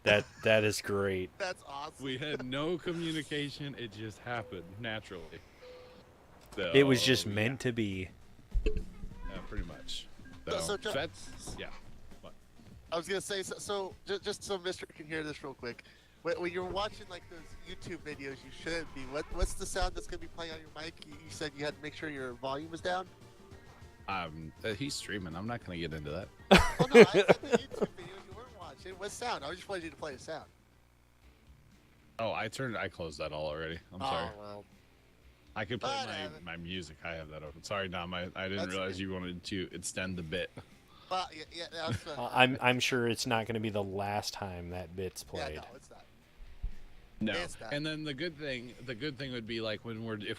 [SPEAKER 1] That is great.
[SPEAKER 5] That's awesome.
[SPEAKER 3] We had no communication. It just happened naturally. So,
[SPEAKER 1] It was just
[SPEAKER 3] yeah,
[SPEAKER 1] meant to be.
[SPEAKER 3] pretty much.
[SPEAKER 5] So, John-
[SPEAKER 3] Yeah. What?
[SPEAKER 5] I was gonna say just so Mister can hear this real quick. When you're watching like those YouTube videos, you shouldn't be. What's the sound that's gonna be playing on your mic? You said you had to make sure your volume was down.
[SPEAKER 3] He's streaming. I'm not gonna get into that.
[SPEAKER 5] Oh no, I said the YouTube video you weren't watching. What sound? I just wanted you to play a sound.
[SPEAKER 3] Oh, I closed that all already. I'm sorry.
[SPEAKER 5] Oh well.
[SPEAKER 3] I could play
[SPEAKER 5] Whatever.
[SPEAKER 3] my music. I have that open. Sorry, Dom. I didn't
[SPEAKER 5] That's
[SPEAKER 3] realize
[SPEAKER 5] okay.
[SPEAKER 3] you wanted to extend the bit.
[SPEAKER 5] Well, yeah, that's
[SPEAKER 1] I'm sure it's not going to be the last time that bit's
[SPEAKER 5] yeah,
[SPEAKER 1] played.
[SPEAKER 5] no, it's not.
[SPEAKER 3] No.
[SPEAKER 5] It's not.
[SPEAKER 3] And then the good thing would be like when we're doing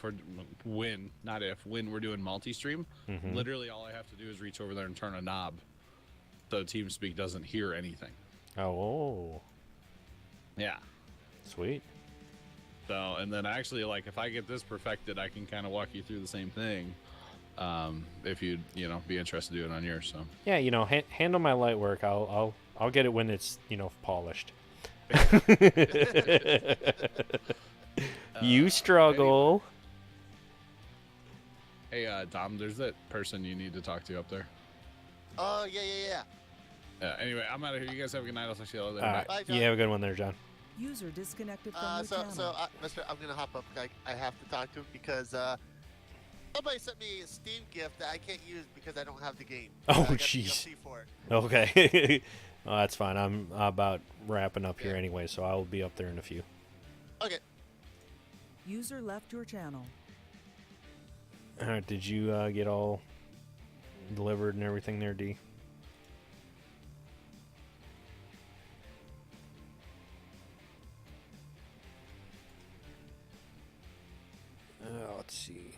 [SPEAKER 3] multi-stream,
[SPEAKER 1] Mhm.
[SPEAKER 3] literally all I have to do is reach over there and turn a knob, so TeamSpeak doesn't hear anything.
[SPEAKER 1] Oh,
[SPEAKER 3] Yeah.
[SPEAKER 1] sweet.
[SPEAKER 3] So, and then actually, like, if I get this perfected, I can kind of walk you through the same thing. If you'd, be interested to do it on yours. So,
[SPEAKER 1] Yeah, handle my light work. I'll get it when it's polished. You struggle.
[SPEAKER 3] hey, Dom, there's that person you need to talk to up there.
[SPEAKER 5] Oh yeah.
[SPEAKER 3] Anyway, I'm out of here. You guys have a good night. I'll talk to you later.
[SPEAKER 1] All right,
[SPEAKER 5] Bye, John.
[SPEAKER 1] you have a good one there, John.
[SPEAKER 2] User disconnected from your channel.
[SPEAKER 5] Mister, I'm gonna hop up. I have to talk to him because somebody sent me a Steam gift that I can't use because I don't have the game.
[SPEAKER 1] Oh,
[SPEAKER 5] I got the
[SPEAKER 1] jeez.
[SPEAKER 5] DLC for it.
[SPEAKER 1] Okay. Well, that's fine. I'm about wrapping up here anyway, so I'll be up there in a few.
[SPEAKER 5] Okay.
[SPEAKER 2] User left your channel.
[SPEAKER 1] All right, did you get all delivered and everything there, D? Let's see.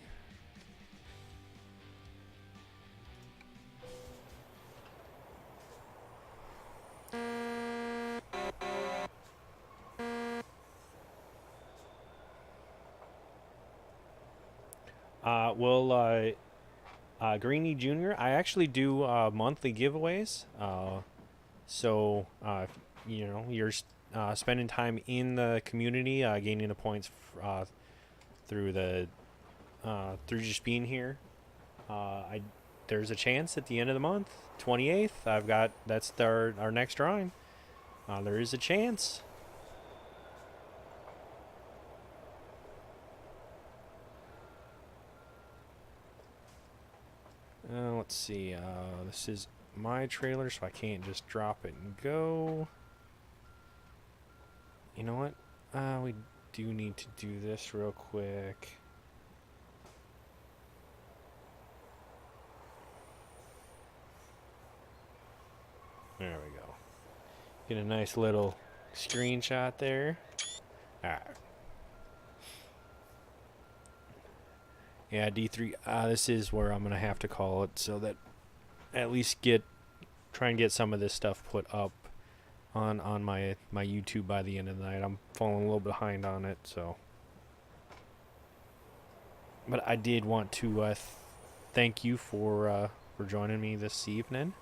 [SPEAKER 1] Greeny Jr., I actually do monthly giveaways. So, you're spending time in the community, gaining the points through just being here. There's a chance at the end of the month, 28th. That's our next drawing. There is a chance. Let's see. This is my trailer, so I can't just drop it and go. You know what? We do need to do this real quick. There we go. Get a nice little screenshot there. Alright. Yeah, D3. This is where I'm gonna have to call it so that at least try and get some of this stuff put up on my YouTube by the end of the night. I'm falling a little behind on it, so. But I did want to thank you for joining me this evening.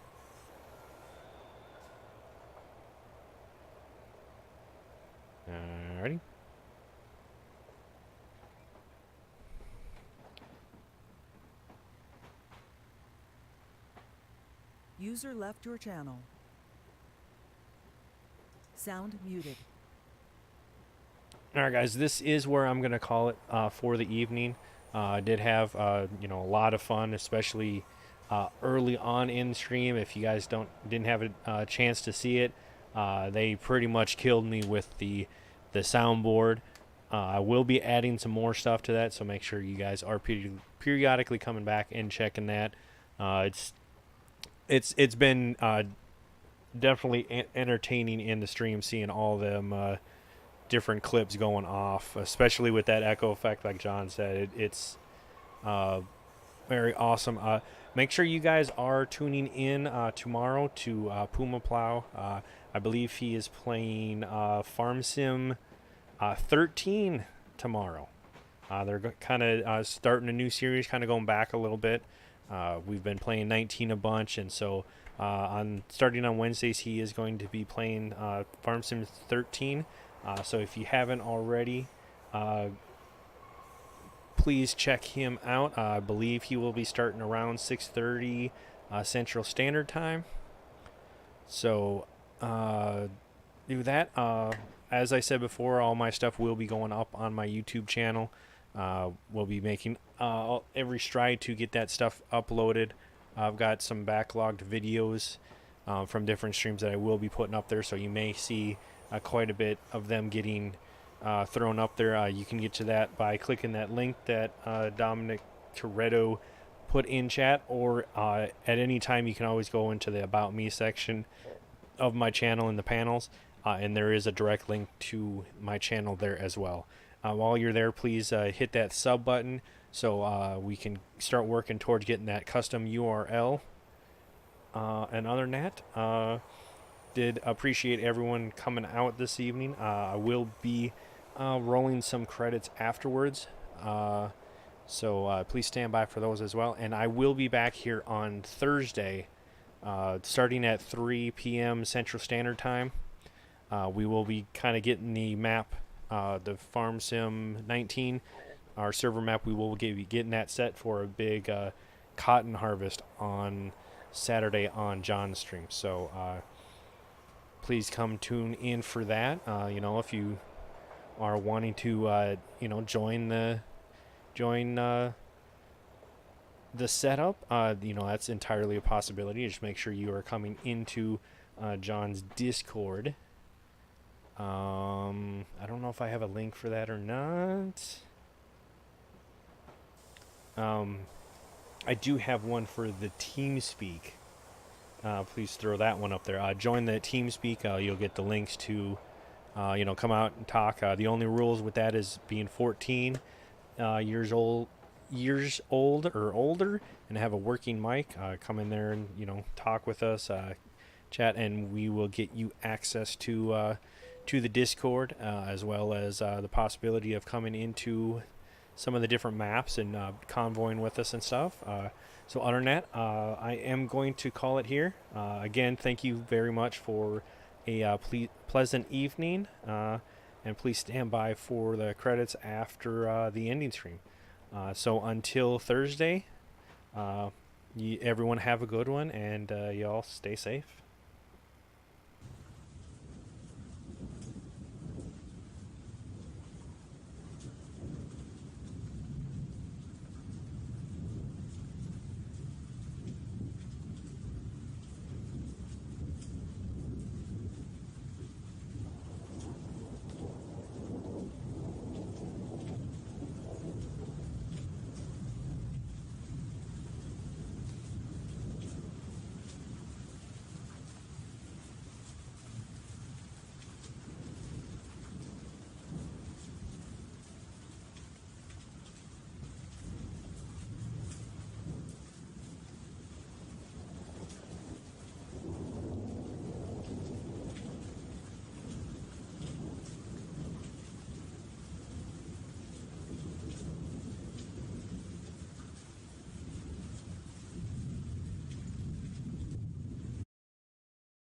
[SPEAKER 1] Alrighty.
[SPEAKER 2] User left your channel. Sound muted.
[SPEAKER 1] All right, guys, this is where I'm going to call it for the evening. I did have a lot of fun, especially early on in stream. If you guys didn't have a chance to see it, they pretty much killed me with the soundboard. I will be adding some more stuff to that, so make sure you guys are periodically coming back and checking that. It's been definitely entertaining in the stream, seeing all them different clips going off, especially with that echo effect, like John said. It's Very awesome. Make sure you guys are tuning in tomorrow to Puma Plow. I believe he is playing Farm Sim 13 tomorrow. They're kind of starting a new series, kind of going back a little bit. We've been playing 19 a bunch, and so starting on Wednesdays, he is going to be playing Farm Sim 13. So if you haven't already, please check him out. I believe he will be starting around 6:30 Central Standard Time. So do that. As I said before, all my stuff will be going up on my YouTube channel. We'll be making every stride to get that stuff uploaded. I've got some backlogged videos from different streams that I will be putting up there, so you may see quite a bit of them getting thrown up there. You can get to that by clicking that link that Dominic Toretto put in chat, or at any time you can always go into the About Me section of my channel in the panels, and there is a direct link to my channel there as well. While you're there, please hit that sub button so we can start working towards getting that custom URL. And other than that, did appreciate everyone coming out this evening. I will be rolling some credits afterwards, so please stand by for those as well. And I will be back here on Thursday, starting at 3 p.m. Central Standard Time. We will be kind of getting the map, the Farm Sim 19, our server map. We will be getting that set for a big cotton harvest on Saturday on John's stream. So please come tune in for that. If you are wanting to join the setup, that's entirely a possibility. Just make sure you are coming into John's Discord. I don't know if I have a link for that or not. I do have one for the TeamSpeak. Please throw that one up there. Join the TeamSpeak. You'll get the links to, come out and talk. The only rules with that is being 14 years old or older, and have a working mic. Come in there and talk with us, chat, and we will get you access to the Discord, as well as the possibility of coming into some of the different maps and convoying with us and stuff. So other than that, I am going to call it here. Again, thank you very much for a pleasant evening, and please stand by for the credits after the ending stream. So until Thursday, everyone have a good one, and y'all stay safe.